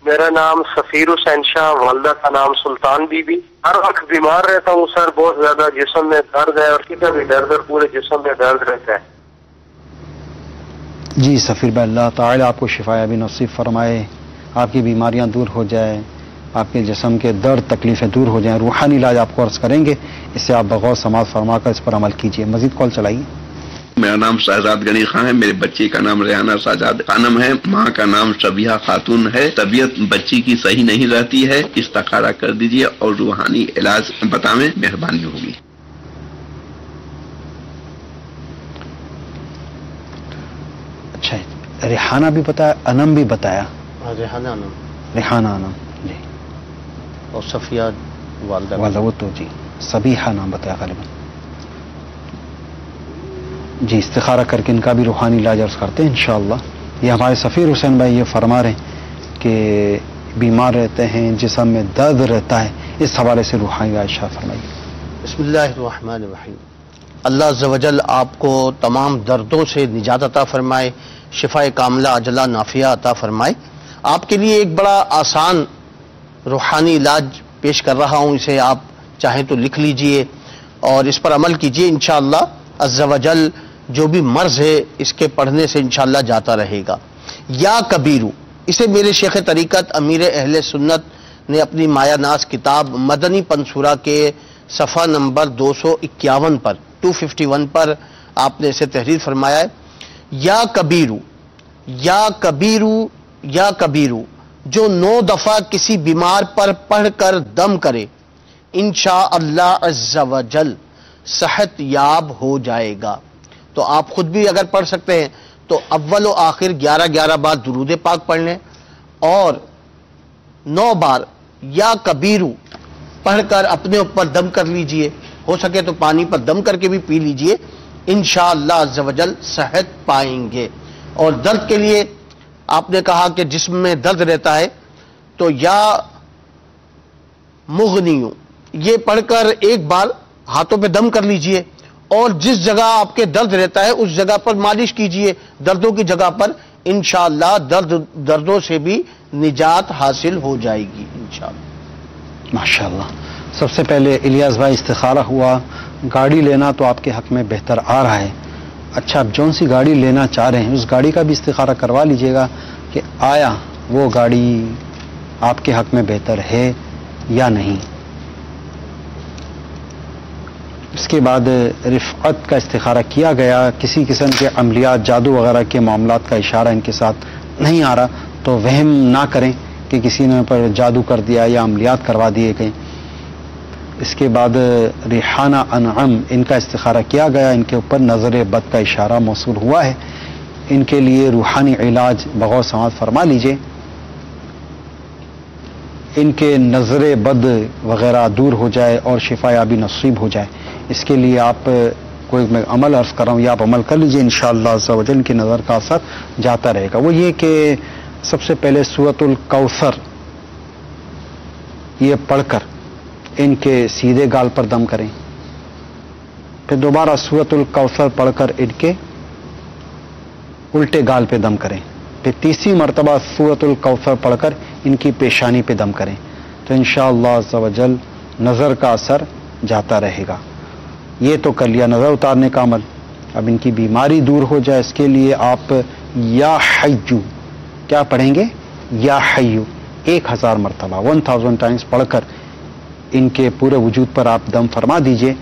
میرا نام سفیر حسین شاہ، والدہ کا نام سلطان بی بی. ہر وقت بیمار رہتا ہوں سر، بہت زیادہ جسم میں درد ہے اور کتنا بھی درد ہے، پورے جسم میں درد رہتا ہے. جی سفیر بھائی، اللہ تعالیٰ آپ کو شفا یابی نصیب فرمائے، آپ کی بیماریاں دور ہو جائیں، آپ کے جسم کے درد تکلیفیں دور ہو جائیں. روحانی علاج آپ کو عرض کریں گے، اس سے آپ بغور سماعت فرما کر اس پر عمل کیجیے. مزید کال چلائیے. میرا نام شہزاد غنی خان ہے، میرے بچے کا نام ریحانہ سجاد خانم ہے، ماں کا نام شبیہ خاتون ہے. طبیعت بچی کی صحیح نہیں رہتی ہے، استخارہ کر دیجیے اور روحانی علاج بتائیں، مہربانی ہوگی. اچھا، ریحانہ بھی بتایا، انم بھی بتایا. ریحانہ انم. ریحانہ انم جی. اور صفیہ والدہ. وہ تو جی صبیحہ نام بتایا غالباً. جی استخارہ کر کے ان کا بھی روحانی علاج عرض کرتے ہیں انشاءاللہ. یہ ہمارے سفیر حسین بھائی یہ فرما رہے ہیں کہ بیمار رہتے ہیں، جسم میں درد رہتا ہے، اس حوالے سے روحانی علاج شاہ فرمائیے. بسم اللہ الرحمن الرحیم. اللہ عز و جل آپ کو تمام دردوں سے نجات عطا فرمائے، شفا کاملہ عاجلہ نافیہ عطا فرمائے. آپ کے لیے ایک بڑا آسان روحانی علاج پیش کر رہا ہوں، اسے آپ چاہیں تو لکھ لیجئے اور اس پر عمل کیجئے. انشاءاللہ عز و جل جو بھی مرض ہے اس کے پڑھنے سے انشاءاللہ جاتا رہے گا. یا کبیرو، اسے میرے شیخ طریقت امیر اہل سنت نے اپنی مایا ناز کتاب مدنی پنصورہ کے صفحہ نمبر 251 پر 251 پر آپ نے اسے تحریر فرمایا ہے. یا کبیرو، یا کبیرو، یا کبیرو، جو 9 دفعہ کسی بیمار پر پڑھ کر دم کرے انشاءاللہ عز و جل صحت یاب ہو جائے گا. تو آپ خود بھی اگر پڑھ سکتے ہیں تو اول و آخر 11 بار درود پاک پڑھ لیں اور 9 بار یا کبیرو پڑھ کر اپنے اوپر دم کر لیجئے. ہو سکے تو پانی پر دم کر کے بھی پی لیجئے، انشاءاللہ عز و جل صحت پائیں گے. اور درد کے لیے آپ نے کہا کہ جسم میں درد رہتا ہے تو یا مغنیو یہ پڑھ کر ایک بار ہاتھوں پہ دم کر لیجئے اور جس جگہ آپ کے درد رہتا ہے اس جگہ پر مالش کیجئے، دردوں کی جگہ پر. انشاءاللہ دردوں سے بھی نجات حاصل ہو جائے گی انشاءاللہ. ماشاءاللہ. سب سے پہلے الیاس بھائی استخارہ ہوا، گاڑی لینا تو آپ کے حق میں بہتر آ رہا ہے. اچھا، آپ جون سی گاڑی لینا چاہ رہے ہیں اس گاڑی کا بھی استخارہ کروا لیجئے گا کہ آیا وہ گاڑی آپ کے حق میں بہتر ہے یا نہیں. اس کے بعد رفعت کا استخارہ کیا گیا، کسی قسم کے عملیات جادو وغیرہ کے معاملات کا اشارہ ان کے ساتھ نہیں آ رہا تو وہم نہ کریں کہ کسی نے پر جادو کر دیا یا عملیات کروا دیے گئے. اس کے بعد ریحانہ انعم ان کا استخارہ کیا گیا، ان کے اوپر نظر بد کا اشارہ موصول ہوا ہے. ان کے لیے روحانی علاج بغور سماعت فرما لیجئے. ان کے نظر بد وغیرہ دور ہو جائے اور شفا یابی نصیب ہو جائے، اس کے لیے آپ کوئی میں عمل عرض کر رہا ہوں یا آپ عمل کر لیجئے، انشاءاللہ عز و جل کی نظر کا اثر جاتا رہے گا. وہ یہ کہ سب سے پہلے سورۃ الکوثر یہ پڑھ کر ان کے سیدھے گال پر دم کریں، پھر دوبارہ سورۃ الکوثر پڑھ کر ان کے الٹے گال پہ دم کریں، پھر تیسری مرتبہ سورۃ الکوثر پڑھ کر ان کی پیشانی پہ دم کریں تو انشاءاللہ عز و جل نظر کا اثر جاتا رہے گا. یہ تو کر لیا نظر اتارنے کا عمل. اب ان کی بیماری دور ہو جائے اس کے لیے آپ یا حیو کیا پڑھیں گے؟ یا حیو 1000 مرتبہ 1000 ٹائمز پڑھ کر ان کے پورے وجود پر آپ دم فرما دیجئے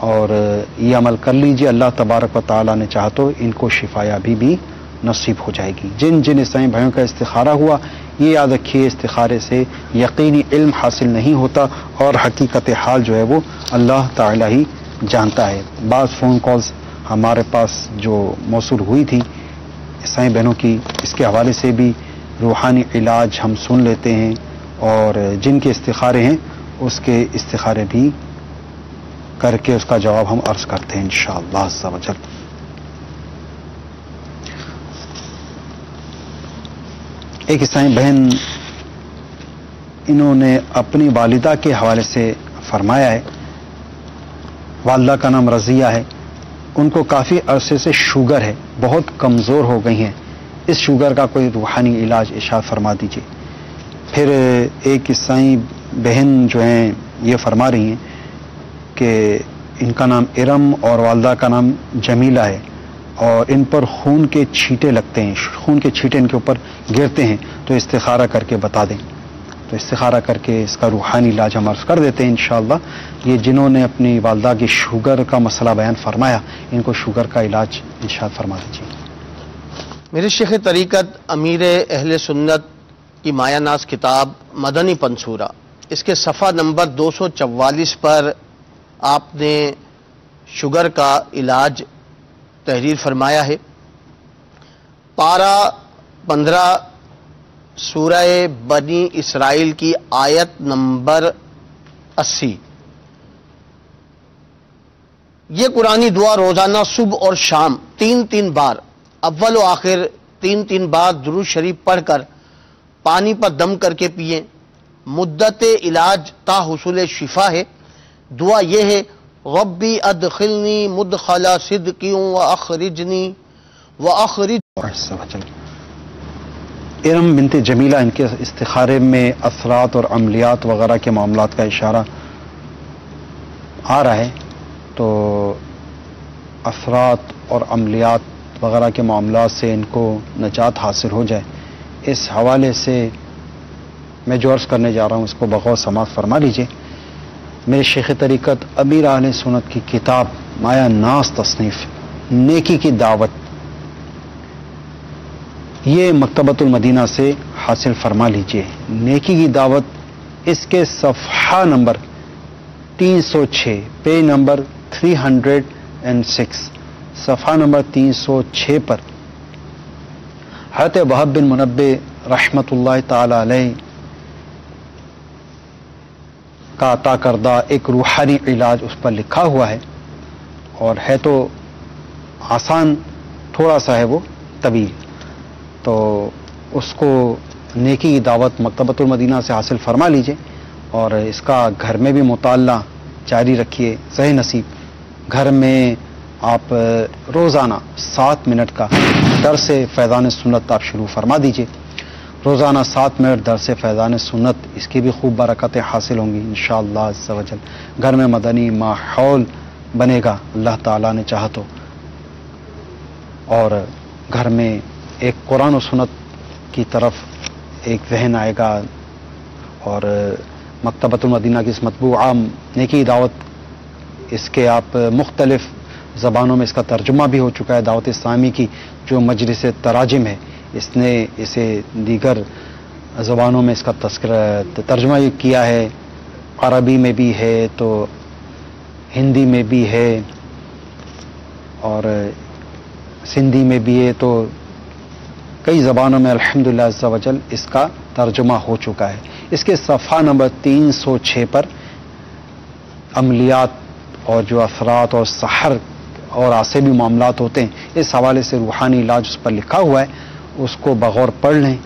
اور یہ عمل کر لیجئے. اللہ تبارک و تعالیٰ نے چاہا تو ان کو شفا یابی بھی نصیب ہو جائے گی. جن جن اسلامی بھائیوں کا استخارہ ہوا یہ یاد رکھیے استخارے سے یقینی علم حاصل نہیں ہوتا اور حقیقت حال جو ہے وہ اللہ تعالیٰ ہی جانتا ہے. بعض فون کالز ہمارے پاس جو موصول ہوئی تھی عیسائی بہنوں کی اس کے حوالے سے بھی روحانی علاج ہم سن لیتے ہیں، اور جن کے استخارے ہیں اس کے استخارے بھی کر کے اس کا جواب ہم عرض کرتے ہیں انشاءاللہ عز و جل۔ ایک عیسائی بہن، انہوں نے اپنی والدہ کے حوالے سے فرمایا ہے، والدہ کا نام رضیہ ہے، ان کو کافی عرصے سے شوگر ہے، بہت کمزور ہو گئی ہیں، اس شوگر کا کوئی روحانی علاج ارشاد فرما دیجیے۔ پھر ایک عیسائی بہن جو ہیں یہ فرما رہی ہیں کہ ان کا نام ارم اور والدہ کا نام جمیلہ ہے، اور ان پر خون کے چھینٹے لگتے ہیں، خون کے چھینٹے ان کے اوپر گرتے ہیں، تو استخارہ کر کے بتا دیں۔ تو استخارہ کر کے اس کا روحانی علاج ہم عرض کر دیتے ہیں انشاءاللہ۔ یہ جنہوں نے اپنی والدہ کی شوگر کا مسئلہ بیان فرمایا، ان کو شوگر کا علاج ارشاد فرما دیجیے۔ میرے شیخ طریقت امیر اہل سنت کی مایہ ناز کتاب مدنی پنصورہ، اس کے صفحہ نمبر 244 پر آپ نے شوگر کا علاج تحریر فرمایا ہے۔ پارہ 15 سورہ بنی اسرائیل کی آیت نمبر 80۔ یہ قرآنی دعا روزانہ صبح اور شام 3 بار، اول و آخر 3 بار درود شریف پڑھ کر پانی پر دم کر کے پئیں۔ مدت علاج تا حصول شفا ہے۔ دعا یہ ہے، ربی ادخلنی مدخل صدق واخرجنی واخرج۔ ارم بنت جمیلہ، ان کے استخارے میں اثرات اور عملیات وغیرہ کے معاملات کا اشارہ آ رہا ہے، تو اثرات اور عملیات وغیرہ کے معاملات سے ان کو نجات حاصل ہو جائے، اس حوالے سے میں جو عرض کرنے جا رہا ہوں اس کو بغور سماعت فرما لیجئے۔ میرے شیخ طریقت امیر اہل سنت کی کتاب مایہ ناز تصنیف نیکی کی دعوت، یہ مکتبۃ المدینہ سے حاصل فرما لیجئے۔ نیکی کی دعوت، اس کے صفحہ نمبر 306، پیج نمبر 306، صفحہ نمبر 306 پر حضرت وہب بن منبہ رحمۃ اللہ تعالی علیہ کا عطا کردہ ایک روحانی علاج اس پر لکھا ہوا ہے، اور ہے تو آسان، تھوڑا سا ہے وہ طویل، تو اس کو نیکی کی دعوت مکتبۃ المدینہ سے حاصل فرما لیجئے، اور اس کا گھر میں بھی مطالعہ جاری رکھیے۔ صحیح نصیب گھر میں آپ روزانہ 7 منٹ کا درس فیضان سنت آپ شروع فرما دیجئے۔ روزانہ 7 منٹ درس فیضان سنت، اس کی بھی خوب برکتیں حاصل ہوں گی انشاءاللہ عز و جل۔ گھر میں مدنی ماحول بنے گا اللہ تعالیٰ نے چاہا تو، اور گھر میں ایک قرآن و سنت کی طرف ایک ذہن آئے گا، اور مکتبۃ المدینہ کی اس مطبوعہ نیکی دعوت، اس کے آپ مختلف زبانوں میں اس کا ترجمہ بھی ہو چکا ہے۔ دعوت اسلامی کی جو مجلس تراجم ہے، اس نے اسے دیگر زبانوں میں اس کا ترجمہ کیا ہے، عربی میں بھی ہے تو ہندی میں بھی ہے اور سندھی میں بھی ہے، تو کئی زبانوں میں الحمدللہ عز و جل اس کا ترجمہ ہو چکا ہے۔ اس کے صفحہ نمبر 306 پر عملیات اور جو اثرات اور سحر اور عصبی معاملات ہوتے ہیں، اس حوالے سے روحانی علاج اس پر لکھا ہوا ہے، اس کو بغور پڑھ لیں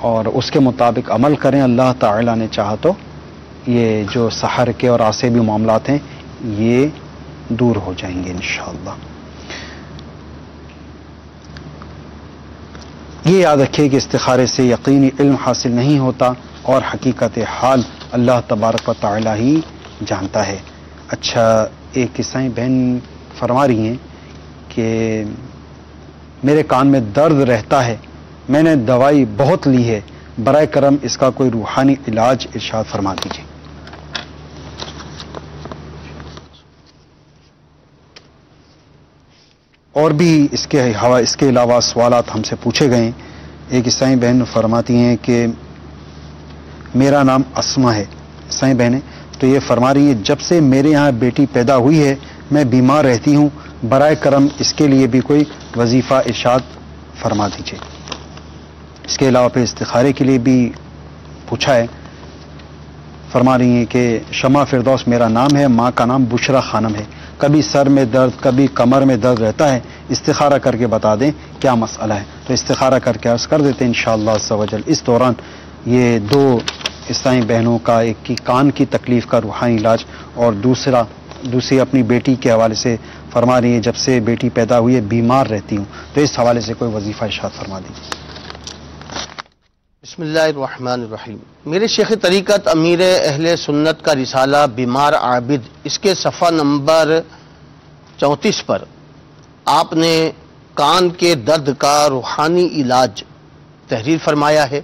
اور اس کے مطابق عمل کریں۔ اللہ تعالیٰ نے چاہا تو یہ جو سحر کے اور عصبی معاملات ہیں یہ دور ہو جائیں گے انشاءاللہ۔ یہ یاد رکھیے کہ استخارے سے یقینی علم حاصل نہیں ہوتا، اور حقیقت حال اللہ تبارک و تعالی ہی جانتا ہے۔ اچھا، ایک عیسائی بہن فرما رہی ہیں کہ میرے کان میں درد رہتا ہے، میں نے دوائی بہت لی ہے، برائے کرم اس کا کوئی روحانی علاج ارشاد فرما دیجیے۔ اور بھی اس کے علاوہ سوالات ہم سے پوچھے گئے ہیں۔ ایک عیسائی بہن فرماتی ہیں کہ میرا نام اسما ہے، عیسائی بہن ہے، تو یہ فرما رہی ہے جب سے میرے یہاں بیٹی پیدا ہوئی ہے میں بیمار رہتی ہوں، برائے کرم اس کے لیے بھی کوئی وظیفہ ارشاد فرما دیجیے. اس کے علاوہ پھر استخارے کے لیے بھی پوچھا ہے. فرما رہی ہیں کہ شمع فردوس میرا نام ہے، ماں کا نام بشرا خانم ہے، کبھی سر میں درد کبھی کمر میں درد رہتا ہے، استخارہ کر کے بتا دیں کیا مسئلہ ہے. تو استخارہ کر کے عرض کر دیتے ہیں انشاءاللہ عز و جل. اس دوران یہ دو اسلامی بہنوں کا، ایک کی کان کی تکلیف کا روحانی علاج اور دوسری اپنی بیٹی کے حوالے سے فرما رہی ہیں جب سے بیٹی پیدا ہوئی ہے بیمار رہتی ہوں، تو اس حوالے سے کوئی وظیفہ ارشاد فرما دیجیے. بسم اللہ الرحمن الرحیم. میرے شیخ طریقت امیر اہل سنت کا رسالہ بیمار عابد، اس کے صفحہ نمبر 34 پر آپ نے کان کے درد کا روحانی علاج تحریر فرمایا ہے.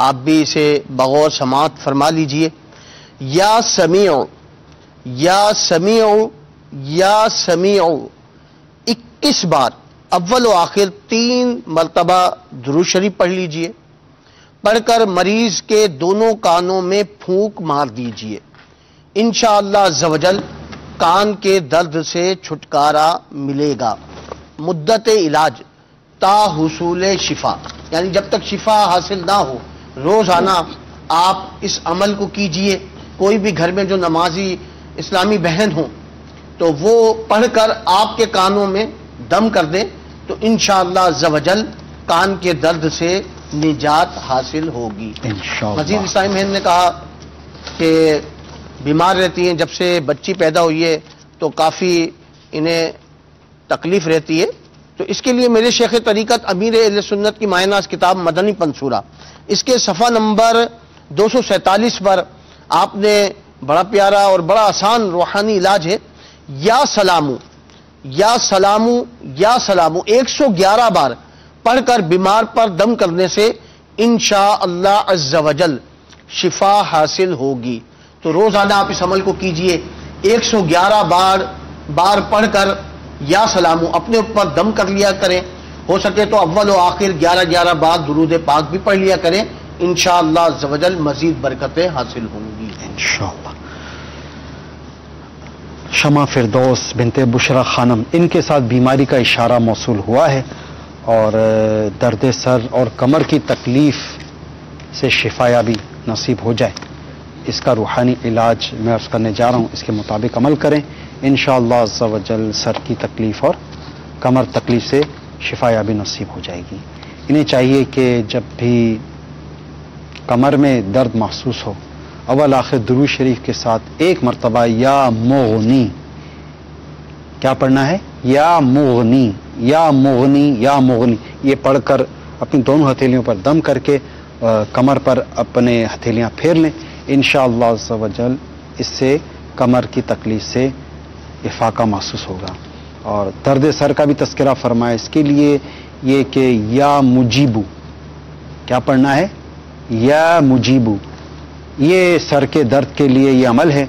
آپ بھی اسے بغور سماعت فرما لیجئے. یا سمیع یا سمیع یا سمیع 21 بار اول و آخر 3 مرتبہ درود شریف پڑھ لیجئے. پڑھ کر مریض کے دونوں کانوں میں پھونک مار دیجئے. انشاءاللہ عز و جل کان کے درد سے چھٹکارا ملے گا. مدت علاج تا حصول شفا، یعنی جب تک شفا حاصل نہ ہو روزانہ آپ اس عمل کو کیجئے. کوئی بھی گھر میں جو نمازی اسلامی بہن ہوں تو وہ پڑھ کر آپ کے کانوں میں دم کر دیں تو انشاءاللہ عز و جل کان کے درد سے نجات حاصل ہوگی. مزید اسلامی بہن نے کہا کہ بیمار رہتی ہیں، جب سے بچی پیدا ہوئی ہے تو کافی انہیں تکلیف رہتی ہے. تو اس کے لیے میرے شیخ طریقت امیر اہل سنت کی ماہ ناز کتاب مدنی پنصورہ، اس کے صفحہ نمبر 247 پر آپ نے بڑا پیارا اور بڑا آسان روحانی علاج ہے. یا سلامو یا سلامو یا سلامو 111 بار پڑھ کر بیمار پر دم کرنے سے انشاءاللہ عز و جل شفا حاصل ہوگی. تو روزانہ آپ اس عمل کو کیجئے. 111 بار پڑھ کر یا سلامو اپنے اوپر دم کر لیا کریں. ہو سکے تو اول و آخر 11 بار درود پاک بھی پڑھ لیا کریں. انشاءاللہ عز و جل مزید برکتیں حاصل ہوں گی انشاءاللہ. شمع فردوس بنت بشرا خانم، ان کے ساتھ بیماری کا اشارہ موصول ہوا ہے اور درد سر اور کمر کی تکلیف سے شفا یابی نصیب ہو جائے. اس کا روحانی علاج میں عرض کرنے جا رہا ہوں، اس کے مطابق عمل کریں. انشاءاللہ عز و جل سر کی تکلیف اور کمر تکلیف سے شفا یابی نصیب ہو جائے گی. انہیں چاہیے کہ جب بھی کمر میں درد محسوس ہو اول آخر درود شریف کے ساتھ 1 مرتبہ یا مغنی، کیا پڑھنا ہے؟ یا مغنی یا مغنی یا مغنی، یہ پڑھ کر اپنی دونوں ہتھیلیوں پر دم کر کے کمر پر اپنے ہتھیلیاں پھیر لیں. انشاءاللہ عز و جل اس سے کمر کی تکلیف سے افاقہ محسوس ہوگا. اور درد سر کا بھی تذکرہ فرمایا. اس کے لیے یہ کہ یا مجیبو، کیا پڑھنا ہے؟ یا مجیبو، یہ سر کے درد کے لیے یہ عمل ہے.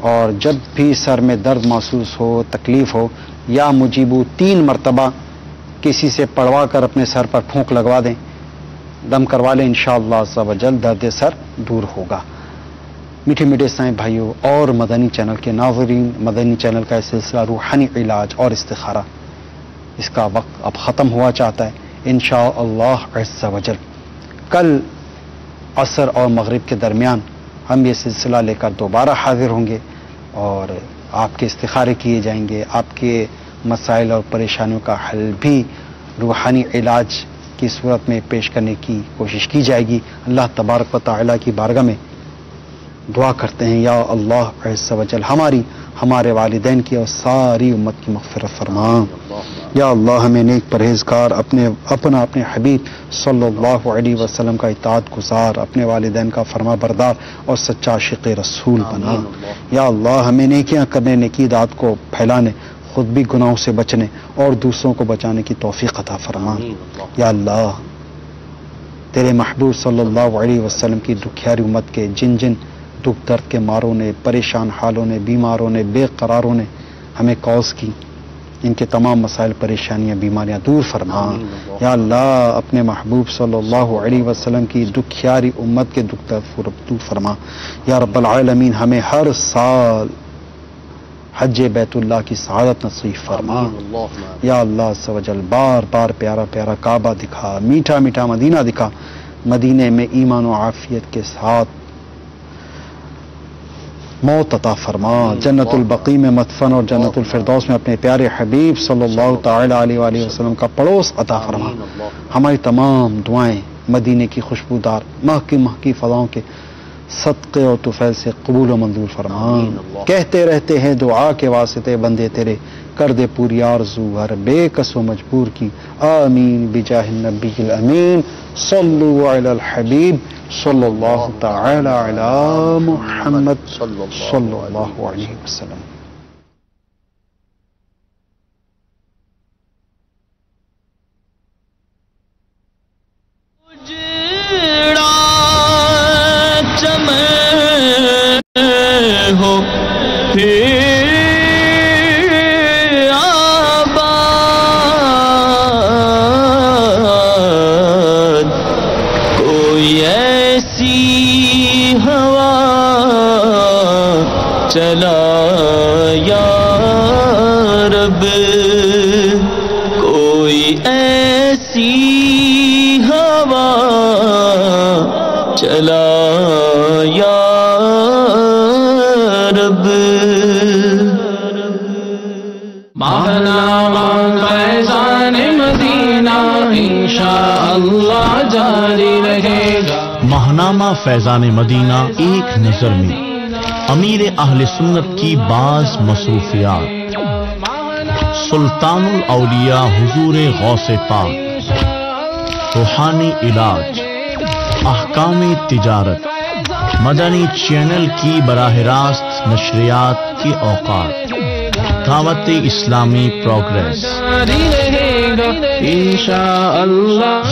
اور جب بھی سر میں درد محسوس ہو، تکلیف ہو، یا مجیبو 3 مرتبہ کسی سے پڑھوا کر اپنے سر پر پھونک لگوا دیں، دم کروا لیں. انشاءاللہ عز و جل درد سر دور ہوگا. میٹھے میٹھے اسلامی بھائیوں اور مدنی چینل کے ناظرین، مدنی چینل کا سلسلہ روحانی علاج اور استخارہ، اس کا وقت اب ختم ہوا چاہتا ہے. انشاءاللہ عز و جل کل عصر اور مغرب کے درمیان ہم یہ سلسلہ لے کر دوبارہ حاضر ہوں گے اور آپ کے استخارے کیے جائیں گے. آپ کے مسائل اور پریشانیوں کا حل بھی روحانی علاج کی صورت میں پیش کرنے کی کوشش کی جائے گی. اللہ تبارک و تعالیٰ کی بارگاہ میں دعا کرتے ہیں، یا اللہ عز و جل ہماری، ہمارے والدین کی اور ساری امت کی مغفرت فرما. یا اللہ ہمیں نیک پرہیزگار، اپنا حبیب صلی اللہ علیہ وسلم کا اطاعت گزار، اپنے والدین کا فرما بردار اور سچا عاشق رسول بنا. یا اللہ ہمیں نیکیاں کرنے، نیکی داد کو پھیلانے، خود بھی گناہوں سے بچنے اور دوسروں کو بچانے کی توفیق عطا فرما. یا اللہ تیرے محبوب صلی اللہ علیہ وسلم کی دکھیاری امت کے جن دکھ درد کے ماروں نے، پریشان حالوں نے، بیماروں نے، بے قراروں نے ہمیں کاز کی، ان کے تمام مسائل، پریشانیاں، بیماریاں دور فرما. یا اللہ اپنے محبوب صلی اللہ علیہ وسلم کی دکھیاری امت کے دکھ درد دور فرما. یا رب العالمین ہمیں ہر سال حج بیت اللہ کی سعادت نصیب فرما. یا اللہ عز و جل بار بار پیارا پیارا کعبہ دکھا، میٹھا میٹھا مدینہ دکھا، مدینے میں ایمان و عافیت کے ساتھ موت عطا فرما. جنت البقیع میں مدفن اور جنت الفردوس میں اپنے پیارے حبیب صلی اللہ تعالی علیہ وآلہ وسلم کا پڑوس عطا فرما. ہماری تمام دعائیں مدینے کی خوشبودار مہکی مہکی فضاؤں کے صدقے اور طفیل سے قبول و منظور فرما. کہتے رہتے ہیں دعا کے واسطے بندے تیرے، کر دے پوری آرزو ہر بے کس و مجبور کی. آمین بجاہ النبی الامین. صلو علی الحبیب صلی اللہ تعالی علی محمد صلی اللہ علیہ وسلم. ہو آباد کوئی ایسی ہوا چلا یا رب، کوئی ایسی ہوا چلا یا رب. ماہنامہ فیضان مدینہ انشاءاللہ جاری رہے گا. ماہنامہ فیضان مدینہ ایک نظر میں امیر اہل سنت کی بعض مصروفیات. سلطان الاولیاء حضور غوث پاک، روحانی علاج، احکام تجارت، مدنی چینل کی براہ راست نشریات کے اوقات، دعوت اسلامی پروگریس.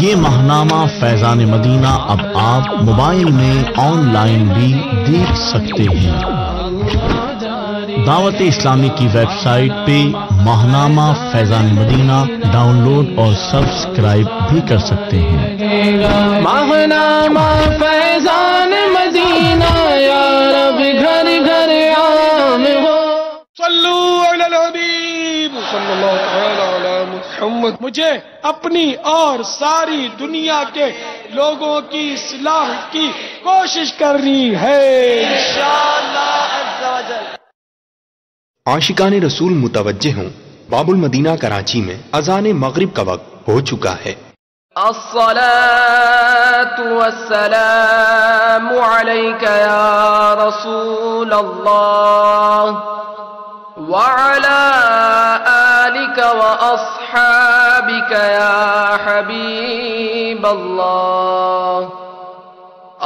یہ ماہنامہ فیضان مدینہ اب آپ موبائل میں آن لائن بھی دیکھ سکتے ہیں. دعوت اسلامی کی ویب سائٹ پہ ماہنامہ فیضان مدینہ ڈاؤن لوڈ اور سبسکرائب بھی کر سکتے ہیں. ماہنامہ فیضان مدینہ یا رب گھر گھر عام ہو. صلو علی الحبیب صلی اللہ تعالی علی محمد. مجھے اپنی اور ساری دنیا کے لوگوں کی اصلاح کی کوشش کرنی ہے انشاءاللہ عز و جل. عاشقان رسول متوجہ ہوں، باب المدینہ کراچی میں اذان مغرب کا وقت ہو چکا ہے. الصلاة والسلام عليك يا رسول الله وعلى آلك وأصحابك يا حبيب الله.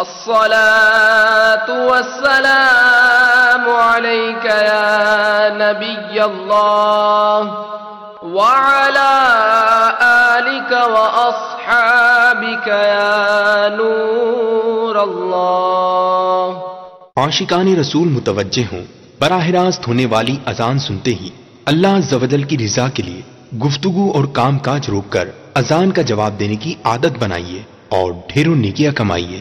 الصلاة والسلام عليك يا نبي الله وعلى آلك وأصحابك يا نور الله. عاشقان رسول متوجہ ہوں، براہ راست ہونے والی اذان سنتے ہی اللہ عز و جل کی رضا کے لیے گفتگو اور کام کاج روک کر اذان کا جواب دینے کی عادت بنائیے اور ڈھیروں نیکیاں کمائیے.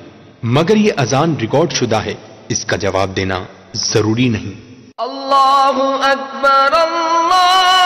مگر یہ اذان ریکارڈ شدہ ہے، اس کا جواب دینا ضروری نہیں. اللہ اکبر اللہ